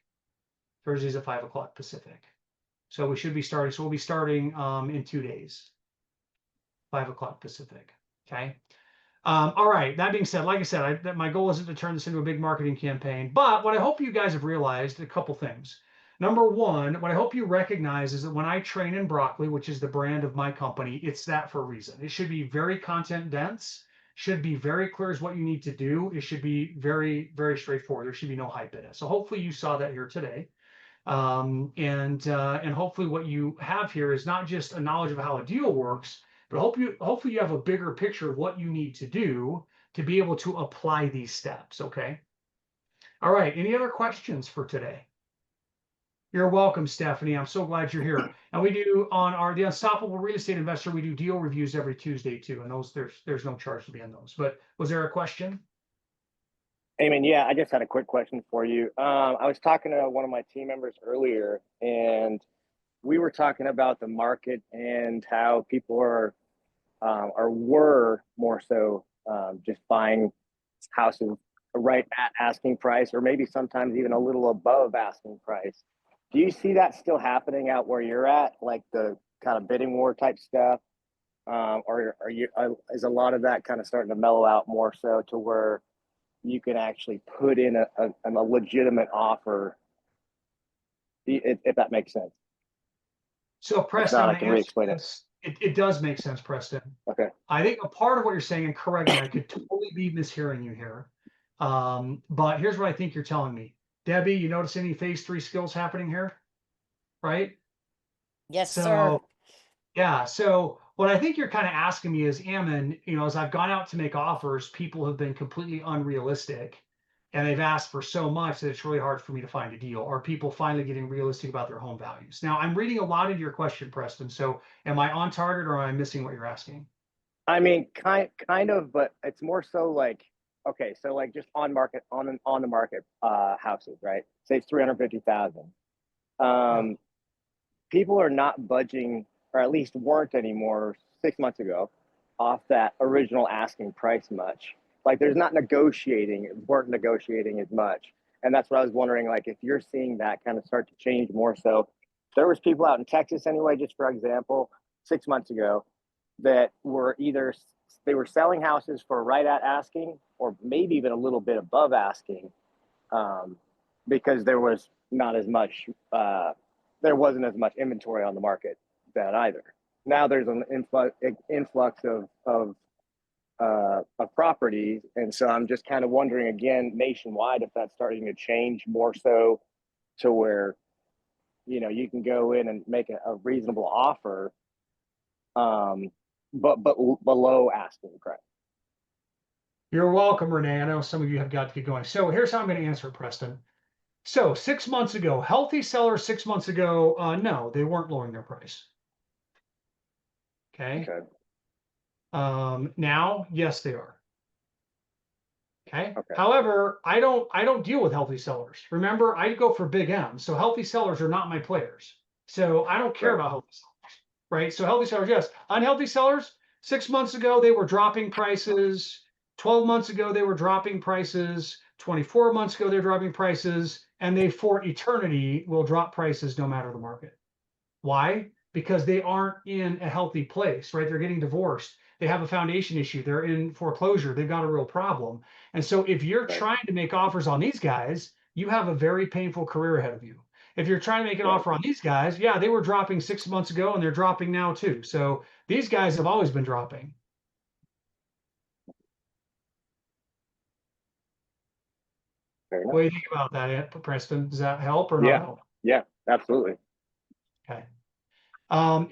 Thursdays at 5 o'clock Pacific. So we should be starting. So we'll be starting in 2 days, 5 o'clock Pacific. Okay. All right. That being said, like I said, my goal isn't to turn this into a big marketing campaign, but what I hope you guys have realized a couple things. Number one, what I hope you recognize is that when I train in Broccoli, which is the brand of my company, it's that for a reason. It should be very content dense, should be very clear as what you need to do. It should be very, very straightforward. There should be no hype in it. So hopefully you saw that here today. And hopefully what you have here is not just a knowledge of how a deal works, but hopefully you have a bigger picture of what you need to do to be able to apply these steps. Okay. All right. Any other questions for today? You're welcome, Stephanie. I'm so glad you're here. And we do on the Unstoppable Real Estate Investor, we do deal reviews every Tuesday too. And those there's no charge to be on those. But was there a question? Eamon, yeah, I just had a quick question for you. I was talking to one of my team members earlier, and we were talking about the market and how people were more so just buying houses right at asking price, or maybe sometimes even a little above asking price. Do you see that still happening out where you're at, like the kind of bidding war type stuff? Or is a lot of that kind of starting to mellow out more so to where you can actually put in a legitimate offer, if that makes sense? So Preston, I can re-explain it. It does make sense, Preston. Okay. I think a part of what you're saying, and correct me, I could totally be mishearing you here. But here's what I think you're telling me. Debbie, you notice any phase 3 skills happening here? Right? Yes, So, sir. yeah. So what I think you're kind of asking me is, Ammon, as I've gone out to make offers, people have been completely unrealistic and they've asked for so much that it's really hard for me to find a deal. Are people finally getting realistic about their home values? Now, I'm reading a lot into your question, Preston. So am I on target or am I missing what you're asking? I mean, kind of, but it's more so like, okay, so like just on the market houses, right? Say it's 350,000. People are not budging, or at least weren't anymore 6 months ago, off that original asking price much. Like weren't negotiating as much. And that's what I was wondering, like if you're seeing that kind of start to change more so. There was people out in Texas anyway, just for example, 6 months ago, that were either they were selling houses for right at asking, or maybe even a little bit above asking, because there was not as much, there wasn't as much inventory on the market then either. Now there's an influx of properties, and so I'm just kind of wondering again nationwide if that's starting to change more so to where you can go in and make a reasonable offer, but below asking price. You're welcome, Renee. I know some of you have got to get going. So here's how I'm going to answer it, Preston. So 6 months ago, healthy sellers 6 months ago, no, they weren't lowering their price. Okay. Now, yes, they are. Okay. However, I don't deal with healthy sellers. Remember, I go for big M. So healthy sellers are not my players. So I don't care about healthy sellers, right? So healthy sellers, yes. Unhealthy sellers, 6 months ago, they were dropping prices. 12 months ago, they were dropping prices. 24 months ago, they're dropping prices. And they, for eternity, will drop prices no matter the market. Why? Because they aren't in a healthy place, right? They're getting divorced. They have a foundation issue. They're in foreclosure. They've got a real problem. And so if you're trying to make offers on these guys, you have a very painful career ahead of you. If you're trying to make an offer on these guys, yeah, they were dropping 6 months ago and they're dropping now too. So these guys have always been dropping. What do you think about that, Preston? Does that help or not help? Yeah, absolutely. Okay.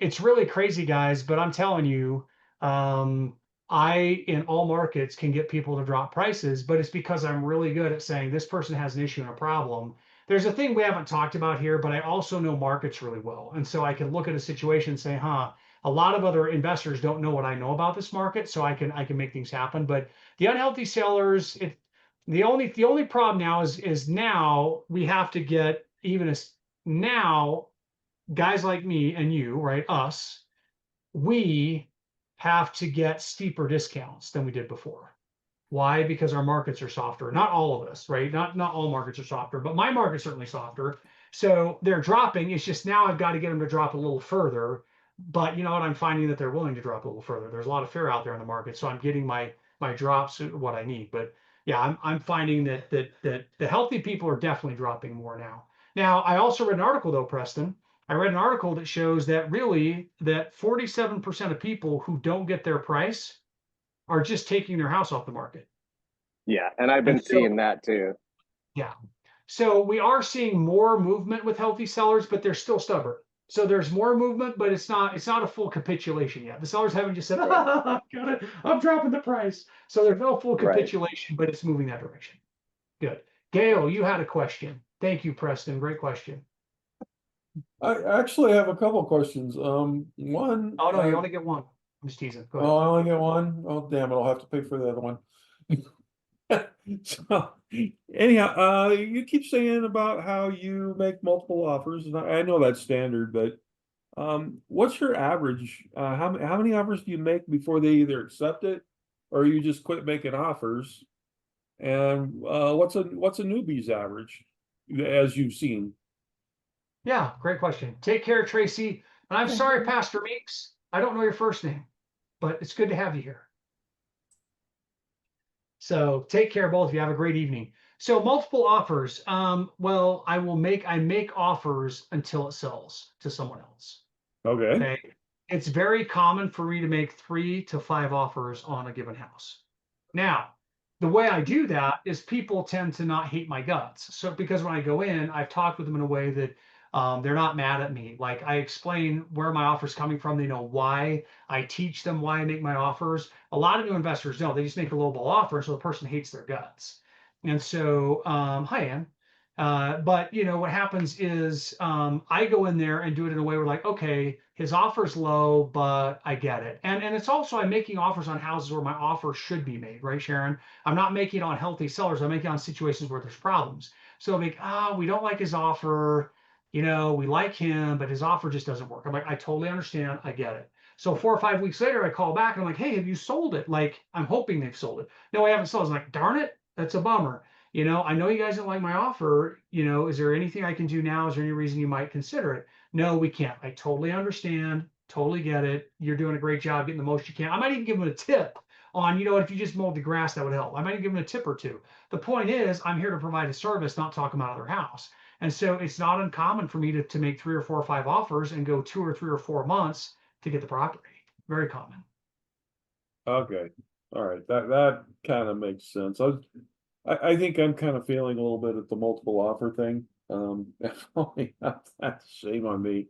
It's really crazy, guys, but I'm telling you, I, in all markets, can get people to drop prices, but it's because I'm really good at saying this person has an issue and a problem. There's a thing we haven't talked about here, but I also know markets really well. And so I can look at a situation and say, a lot of other investors don't know what I know about this market, so I can make things happen. But the unhealthy sellers, the only problem now is now we have to get now guys like me and you, right? Us, we have to get steeper discounts than we did before. Why? Because our markets are softer. Not all of us, right? Not all markets are softer, but my market's certainly softer. So they're dropping. It's just now I've got to get them to drop a little further. But you know what? I'm finding that they're willing to drop a little further. There's a lot of fear out there in the market, so I'm getting my drops what I need. But yeah, I'm finding that the healthy people are definitely dropping more now. Now, I also read an article though, Preston. I read an article that shows that really that 47% of people who don't get their price are just taking their house off the market. Yeah, and I've been seeing that too. Yeah. So we are seeing more movement with healthy sellers, but they're still stubborn. So there's more movement, but it's not a full capitulation yet. The sellers haven't just said, I'm dropping the price. So there's no full capitulation, but it's moving that direction. Good. Gail, you had a question. Thank you, Preston. Great question. I actually have a couple questions. One. Oh no, you only get one. I'm just teasing. Go ahead. Oh, I only get one. Oh, damn it! I'll have to pay for the other one. So, anyhow, you keep saying about how you make multiple offers, and I know that's standard, but what's your average? How many offers do you make before they either accept it, or you just quit making offers? And what's a newbie's average, as you've seen? Yeah, great question. Take care, Tracy. And I'm sorry, Pastor Meeks. I don't know your first name, but it's good to have you here. So take care, both of you. Have a great evening. So multiple offers. Well, I make offers until it sells to someone else. Okay. It's very common for me to make 3 to 5 offers on a given house. Now, the way I do that is people tend to not hate my guts. So because when I go in, I've talked with them in a way that they're not mad at me. Like I explain where my offer's coming from. They know why. I teach them why I make my offers. A lot of new investors don't. They just make a lowball offer, so the person hates their guts. And so, hi, Ann. But you know what happens is I go in there and do it in a way where like, okay, his offer's low, but I get it. And it's also I'm making offers on houses where my offer should be made, right, Sharon? I'm not making it on healthy sellers. I'm making it on situations where there's problems. So like, we don't like his offer. You know, we like him, but his offer just doesn't work. I'm like, I totally understand. I get it. So 4 or 5 weeks later, I call back and I'm like, hey, have you sold it? Like, I'm hoping they've sold it. No, I haven't sold it. I'm like, darn it, that's a bummer. You know, I know you guys don't like my offer. You know, is there anything I can do now? Is there any reason you might consider it? No, we can't. I totally understand. Totally get it. You're doing a great job getting the most you can. I might even give them a tip on, you know, if you just mowed the grass, that would help. I might give them a tip or two. The point is, I'm here to provide a service, not talk them out of their house. And so it's not uncommon for me to make 3 or 4 or 5 offers and go 2 or 3 or 4 months to get the property. Very common. Okay, all right, that kind of makes sense. I think I'm kind of failing a little bit at the multiple offer thing. That's a shame on me.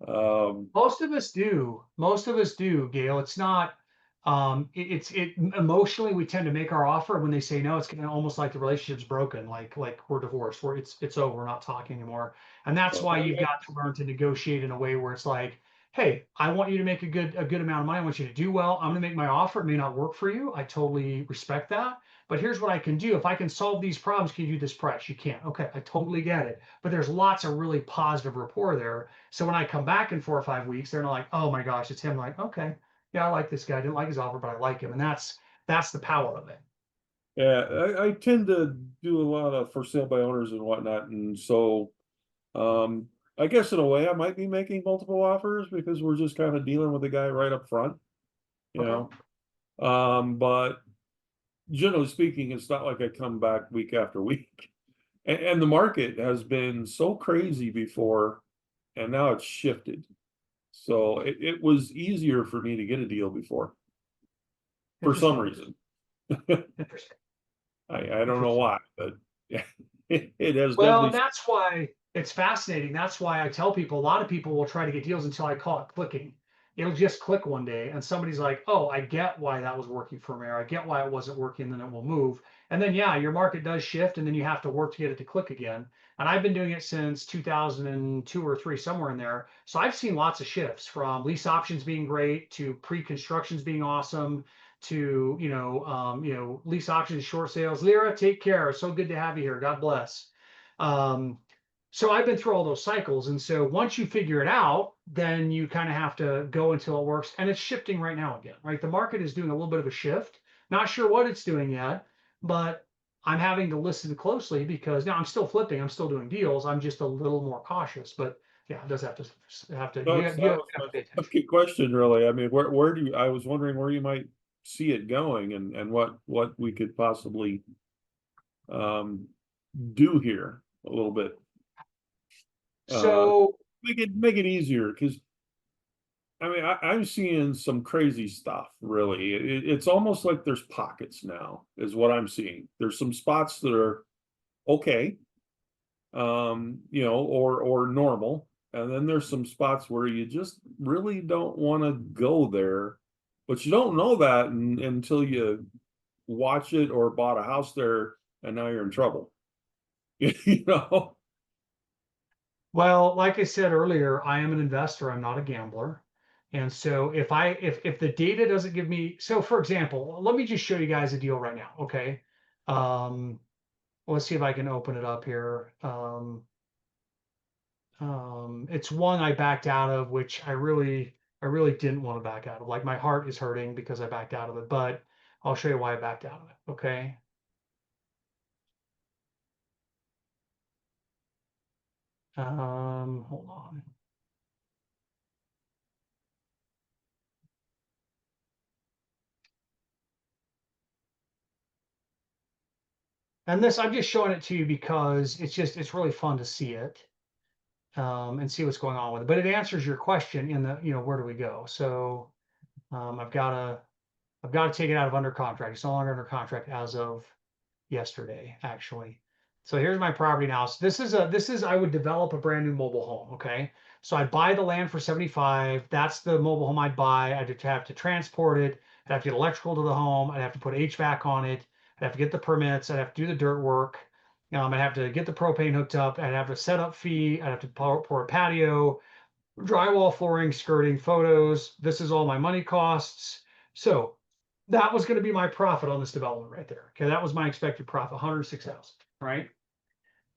Most of us do. Most of us do, Gail. It's not. It emotionally we tend to make our offer. When they say no, it's kind of almost like the relationship's broken, like we're divorced, where it's over, we're not talking anymore. And that's why you've got to learn to negotiate in a way where it's like, hey, I want you to make a good amount of money. I want you to do well. I'm going to make my offer. It may not work for you. I totally respect that. But here's what I can do. If I can solve these problems, can you do this price? You can't. Okay, I totally get it. But there's lots of really positive rapport there. So when I come back in 4 or 5 weeks, they're not like, oh my gosh, it's him. I'm like, okay, yeah, I like this guy. I didn't like his offer, but I like him. And that's the power of it. Yeah, I tend to do a lot of for sale by owners and whatnot, and so I guess in a way I might be making multiple offers because we're just kind of dealing with the guy right up front, you Okay. know. But generally speaking, it's not like I come back week after week. And the market has been so crazy before, and now it's shifted. So it was easier for me to get a deal before, for some reason. Interesting. I don't know why, but yeah, it has Well, definitely. that's why it's fascinating. That's why I tell people, a lot of people will try to get deals until I call it clicking. It'll just click one day, and somebody's like, "Oh, I get why that was working for me, or I get why it wasn't working." Then it will move, and then yeah, your market does shift, and then you have to work to get it to click again. And I've been doing it since 2002 or three, somewhere in there. So I've seen lots of shifts from lease options being great to pre-constructions being awesome to lease options, short sales. Lyra, take care. So good to have you here. God bless. Um, so I've been through all those cycles, and so once you figure it out, then you kind of have to go until it works. And it's shifting right now again, right? The market is doing a little bit of a shift. Not sure what it's doing yet, but I'm having to listen closely because now I'm still flipping, I'm still doing deals. I'm just a little more cautious, but yeah, it does have to No, you it's have to not pay a attention. good question, really. I mean, where do you? I was wondering where you might see it going, and what we could possibly um do here a little bit. Uh, So make it easier because I mean I'm seeing some crazy stuff. Really, it's almost like there's pockets now, is what I'm seeing. There's some spots that are okay, or normal. And then there's some spots where you just really don't want to go there, but you don't know that until you watch it or bought a house there and now you're in trouble. You know? Well, like I said earlier, I am an investor. I'm not a gambler. And so if the data doesn't give me, so for example, let me just show you guys a deal right now. Okay. Um, let's see if I can open it up here. It's one I backed out of, which I really didn't want to back out of. Like my heart is hurting because I backed out of it, but I'll show you why I backed out of it. Okay. Hold on. And this, I'm just showing it to you because it's really fun to see it and see what's going on with it. But it answers your question in the, where do we go? So I've got to take it out of under contract. It's no longer under contract as of yesterday, actually. So here's my property now. So this is I would develop a brand new mobile home. Okay. So I'd buy the land for 75. That's the mobile home I'd buy. I'd have to transport it. I'd have to get electrical to the home. I'd have to put HVAC on it. I'd have to get the permits. I'd have to do the dirt work. I'd have to get the propane hooked up. I'd have a setup fee. I'd have to pour a patio, drywall, flooring, skirting, photos. This is all my money costs. So that was going to be my profit on this development right there. Okay, that was my expected profit, 106,000. Right.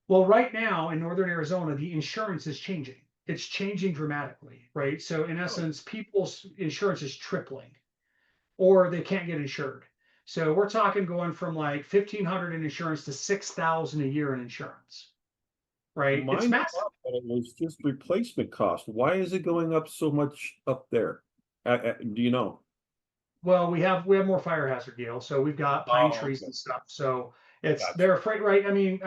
Well, right now in northern Arizona, the insurance is changing. It's changing dramatically. Right. So in essence, people's insurance is tripling, or they can't get insured. So we're talking going from like 1,500 in insurance to 6,000 a year in insurance. right? It's Mine went massive. up, but it was just replacement cost. Why is it going up so much up there? Do you know? Well, we have more fire hazard, Gale. So we've got pine Oh, trees okay. and stuff. So it's Gotcha. they're afraid, right? I mean,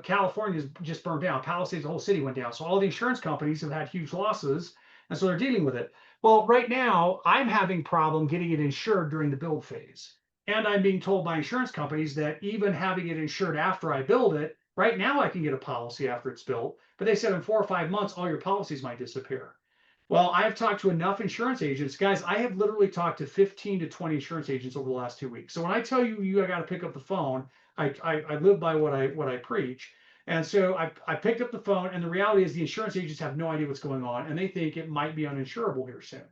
California's just burned down. Palisades, the whole city went down. So all the insurance companies have had huge losses, and so they're dealing with it. Well, right now I'm having problem getting it insured during the build phase, and I'm being told by insurance companies that even having it insured after I build it, right now I can get a policy after it's built, but they said in 4 or 5 months all your policies might disappear. Well, I have talked to enough insurance agents, guys. I have literally talked to 15 to 20 insurance agents over the last 2 weeks. So when I tell you you got to pick up the phone, I live by what I preach. And so I picked up the phone, and the reality is the insurance agents have no idea what's going on, and they think it might be uninsurable here soon.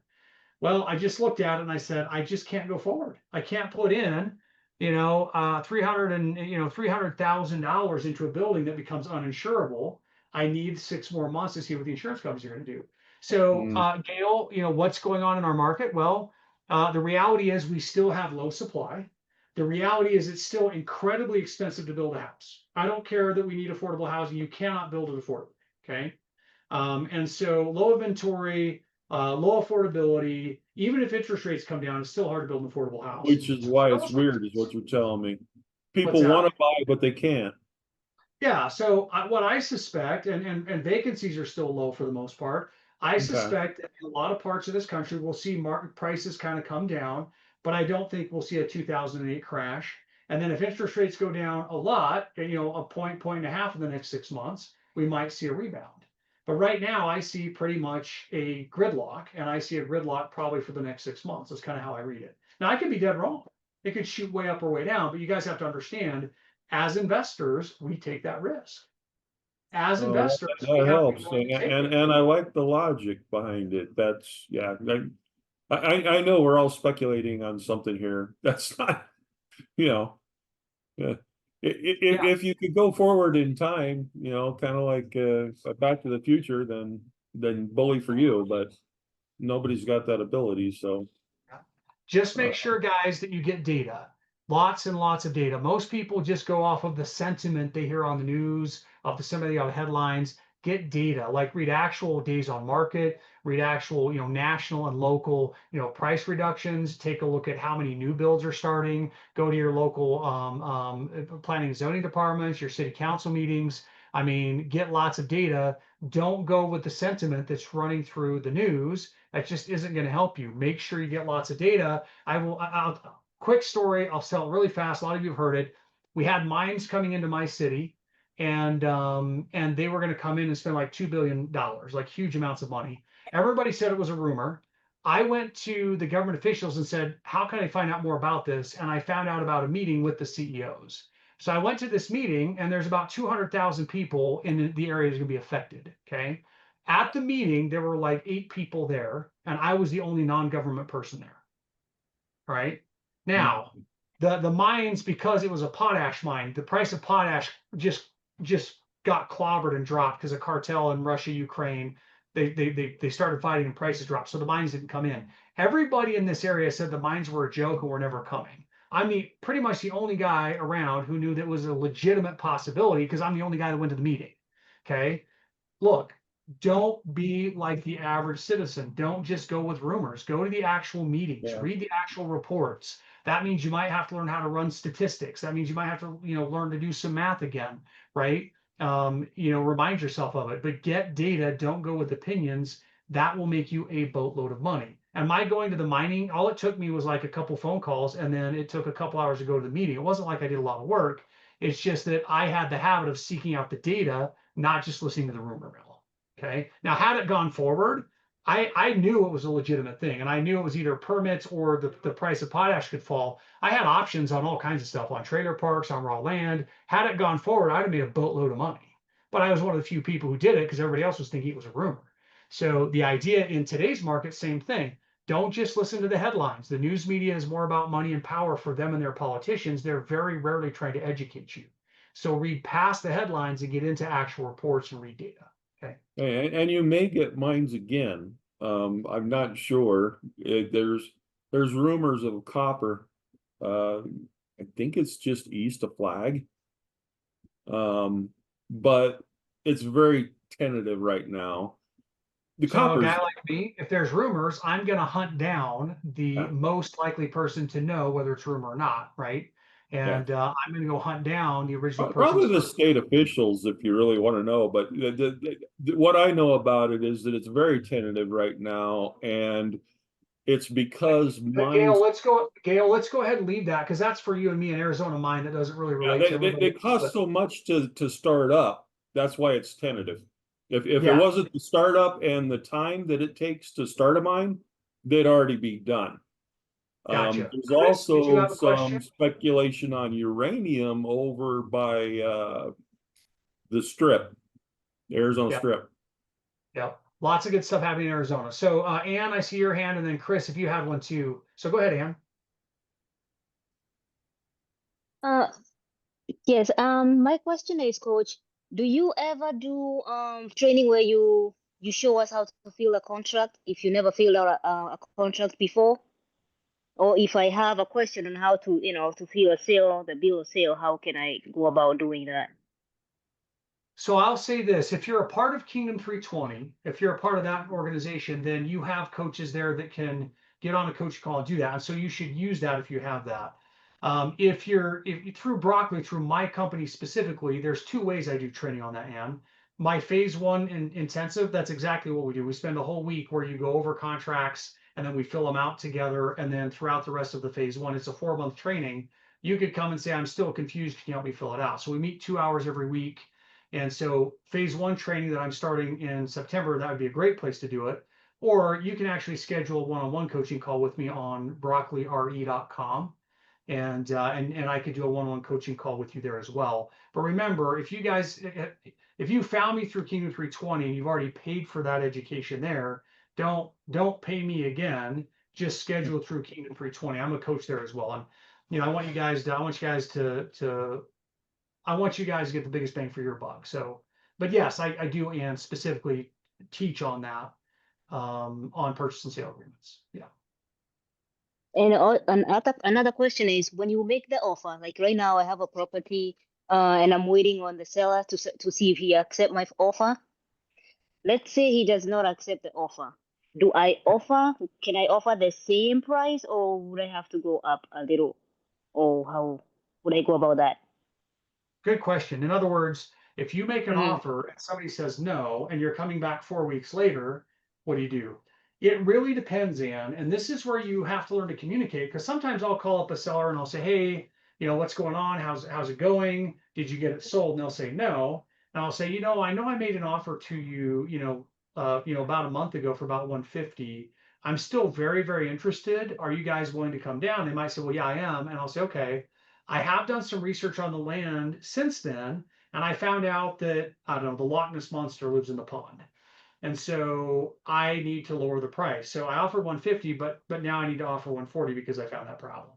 Well, I just looked at it and I said, I just can't go forward. I can't put in, 300,000 into a building that becomes uninsurable. I need 6 more months to see what the insurance companies are going to do. So, Mm. Gail, what's going on in our market? Well, the reality is we still have low supply. The reality is it's still incredibly expensive to build a house. I don't care that we need affordable housing. You cannot build it affordably. Okay. And so low inventory, low affordability, even if interest rates come down, it's still hard to build an affordable house. Which is why it's What's weird, is what you're telling me. People that? want to buy, but they can't. Yeah, so what I suspect, and vacancies are still low for the most part. I Okay. suspect that in a lot of parts of this country, we'll see market prices kind of come down, but I don't think we'll see a 2008 crash. And then if interest rates go down a lot, a point and a half in the next 6 months, we might see a rebound. But right now, I see pretty much a gridlock, and I see a gridlock probably for the next 6 months. That's kind of how I read it. Now, I could be dead wrong. It could shoot way up or way down, but you guys have to understand as investors, we take that risk. As Oh, investors, that we have to be helps, willing to take it. and I like the logic behind it. That's, yeah. I know we're all speculating on something here. That's not, yeah. Yeah. If you could go forward in time, kind of like Back to the Future, then bully for you. But nobody's got that ability, so. Just make sure, guys, that you get data. Lots and lots of data. Most people just go off of the sentiment they hear on the news, of some of the headlines. Get data, like read actual days on market, read actual, national and local, price reductions. Take a look at how many new builds are starting. Go to your local planning and zoning departments, your city council meetings. I mean, get lots of data. Don't go with the sentiment that's running through the news. That just isn't going to help you. Make sure you get lots of data. Quick story. I'll sell it really fast. A lot of you have heard it. We had mines coming into my city, and they were going to come in and spend like $2 billion, like huge amounts of money. Everybody said it was a rumor. I went to the government officials and said, how can I find out more about this? And I found out about a meeting with the CEOs. So I went to this meeting, and there's about 200,000 people in the area that's going to be affected. Okay. At the meeting, there were like 8 people there, and I was the only non-government person there. Right now, the mines, because it was a potash mine, the price of potash just got clobbered and dropped because a cartel in Russia, Ukraine, they started fighting and prices dropped. So the mines didn't come in. Everybody in this area said the mines were a joke and were never coming. I'm pretty much the only guy around who knew that was a legitimate possibility because I'm the only guy that went to the meeting. Okay. Look, don't be like the average citizen. Don't just go with rumors. Go to the actual meetings, Yeah. read the actual reports. That means you might have to learn how to run statistics. That means you might have to, learn to do some math again, right? Remind yourself of it, but get data. Don't go with opinions. That will make you a boatload of money. And my going to the mining, all it took me was like a couple phone calls, and then it took a couple hours to go to the meeting. It wasn't like I did a lot of work. It's just that I had the habit of seeking out the data, not just listening to the rumor mill. Okay. Now, had it gone forward, I knew it was a legitimate thing, and I knew it was either permits or the price of potash could fall. I had options on all kinds of stuff, on trailer parks, on raw land. Had it gone forward, I'd have made a boatload of money. But I was one of the few people who did it because everybody else was thinking it was a rumor. So the idea in today's market, same thing. Don't just listen to the headlines. The news media is more about money and power for them and their politicians. They're very rarely trying to educate you. So read past the headlines and get into actual reports and read data. Okay. And you may get mines again. I'm not sure. There's rumors of copper. I think it's just east of Flag. But it's very tentative right now. The So a guy Coppers, like me, if there's rumors, I'm going to hunt down the yeah, most likely person to know whether it's rumor or not, right? yeah. And I'm going to go hunt down the original Probably person's the first. state officials, if you really want to know. But what I know about it is that it's very tentative right now, and it's because Gail, mines, let's go. Gail, let's go ahead and leave that because that's for you and me in Arizona mine that doesn't really yeah, relate to they everybody else. cost But so much to start up. That's why it's tentative. If it yeah, wasn't the startup and the time that it takes to start a mine, they'd already be done. gotcha. There's Chris, did you also have a question? some speculation on uranium over by the strip, the Arizona Yeah, strip. yeah. Lots of good stuff happening in Arizona. So, Ann, I see your hand, and then Chris, if you had one too. So go ahead, Ann. Uh, yes. My question is, Coach, do you ever do training where you show us how to fill a contract if you never filled out a contract before? Or if I have a question on how to, to fill a sale, the bill of sale, how can I go about doing that? So I'll say this, if you're a part of Kingdom 320, if you're a part of that organization, then you have coaches there that can get on a coach call and do that. And so you should use that if you have that. If you through Broccoli, through my company specifically, there's two ways I do training on that, Ann. My phase one intensive, that's exactly what we do. We spend a whole week where you go over contracts and then we fill them out together. And then throughout the rest of the phase one, it's a 4-month training. You could come and say, I'm still confused. Can you help me fill it out? So we meet 2 hours every week. And so phase one training that I'm starting in September, that would be a great place to do it. Or you can actually schedule a one-on-one coaching call with me on BroccoliRE.com. And I could do a one-on-one coaching call with you there as well. But remember, if you found me through Kingdom 320 and you've already paid for that education there, don't pay me again. Just schedule through Kingdom 320. I'm a coach there as well. I want you guys to get the biggest bang for your buck. So, but yes, I do and specifically teach on that on purchase and sale agreements. Yeah. And another question is, when you make the offer, like right now I have a property and I'm waiting on the seller to see if he accept my offer. Let's say he does not accept the offer. Can I offer the same price or would I have to go up a little? Or how would I go about that? Good question. In other words, if you make an Mm-hmm. offer and somebody says no, and you're coming back 4 weeks later, what do you do? It really depends, Ann. And this is where you have to learn to communicate because sometimes I'll call up a seller and I'll say, hey, what's going on? How's it going? Did you get it sold? And they'll say no. And I'll say, I know I made an offer to you, about a month ago for about 150. I'm still very, very interested. Are you guys willing to come down? They might say, well, yeah, I am. And I'll say, okay. I have done some research on the land since then, and I found out that, I don't know, the Loch Ness monster lives in the pond. And so I need to lower the price. So I offered 150, but now I need to offer 140 because I found that problem.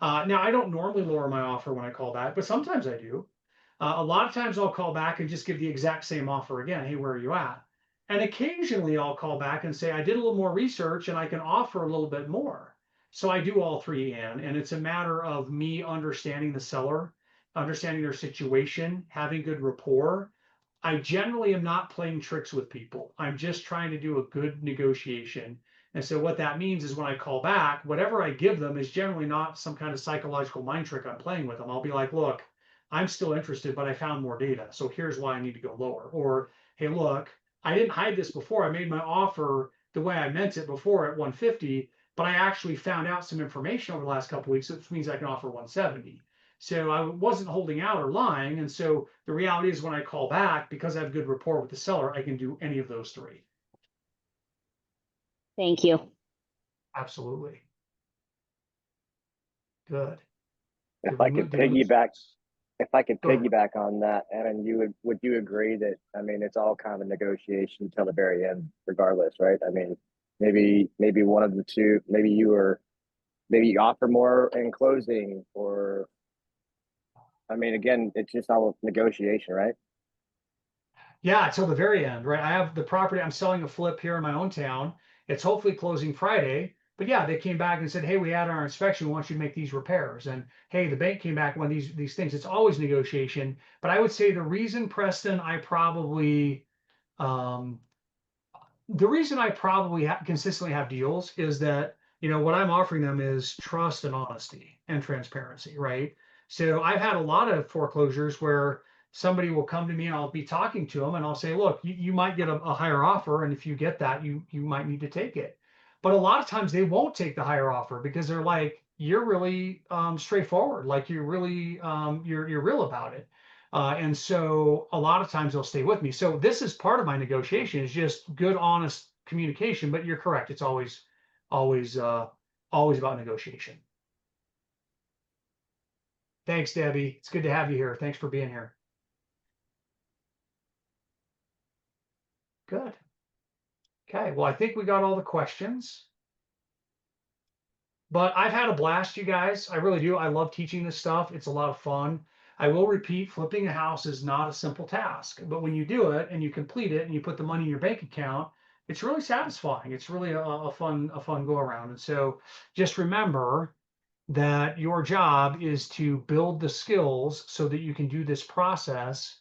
Now I don't normally lower my offer when I call back, but sometimes I do. A lot of times I'll call back and just give the exact same offer again. Hey, where are you at? And occasionally I'll call back and say, I did a little more research and I can offer a little bit more. So I do all three, Ann, and it's a matter of me understanding the seller, understanding their situation, having good rapport. I generally am not playing tricks with people. I'm just trying to do a good negotiation. And so what that means is when I call back, whatever I give them is generally not some kind of psychological mind trick I'm playing with them. I'll be like, look, I'm still interested, but I found more data. So here's why I need to go lower. Or, hey, look, I didn't hide this before. I made my offer the way I meant it before at 150, but I actually found out some information over the last couple of weeks, which means I can offer 170. So I wasn't holding out or lying. And so the reality is when I call back, because I have good rapport with the seller, I can do any of those three. Thank you. Absolutely. Good. If I could piggyback on that, Evan, would you agree that, it's all kind of a negotiation until the very end, regardless, right? Maybe one of the two, maybe you offer more in closing, or again, it's just all negotiation, right? Yeah, until the very end, right? I have the property. I'm selling a flip here in my own town. It's hopefully closing Friday. But yeah, they came back and said, hey, we had our inspection, we want you to make these repairs. And hey, the bank came back on these things. It's always negotiation. But I would say the reason, Preston, the reason I probably consistently have deals is that, what I'm offering them is trust and honesty and transparency, right? So I've had a lot of foreclosures where somebody will come to me and I'll be talking to them and I'll say, look, you might get a higher offer. And if you get that, you might need to take it. But a lot of times they won't take the higher offer because they're like, you're really straightforward. Like you're really, you're real about it. And so a lot of times they'll stay with me. So this is part of my negotiation is just good, honest communication. But you're correct. It's always about negotiation. Thanks, Debbie. It's good to have you here. Thanks for being here. Good. Okay. Well, I think we got all the questions. But I've had a blast, you guys. I really do. I love teaching this stuff. It's a lot of fun. I will repeat, flipping a house is not a simple task, but when you do it and you complete it and you put the money in your bank account, it's really satisfying. It's really a fun go around. And so just remember that your job is to build the skills so that you can do this process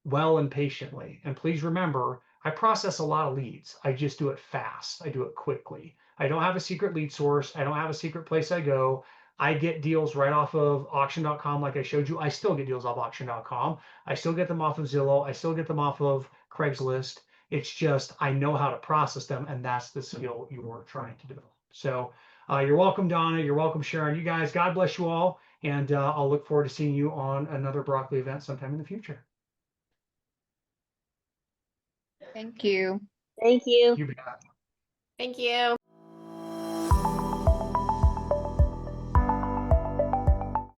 well and patiently. And please remember, I process a lot of leads. I just do it fast. I do it quickly. I don't have a secret lead source. I don't have a secret place I go. I get deals right off of auction.com. Like I showed you, I still get deals off auction.com. I still get them off of Zillow. I still get them off of Craigslist. It's just, I know how to process them. And that's the skill you are trying to develop. So you're welcome, Donna. You're welcome, Sharon. You guys, God bless you all. And I'll look forward to seeing you on another Broccoli event sometime in the future. Thank you. Thank you. You bet. Thank you.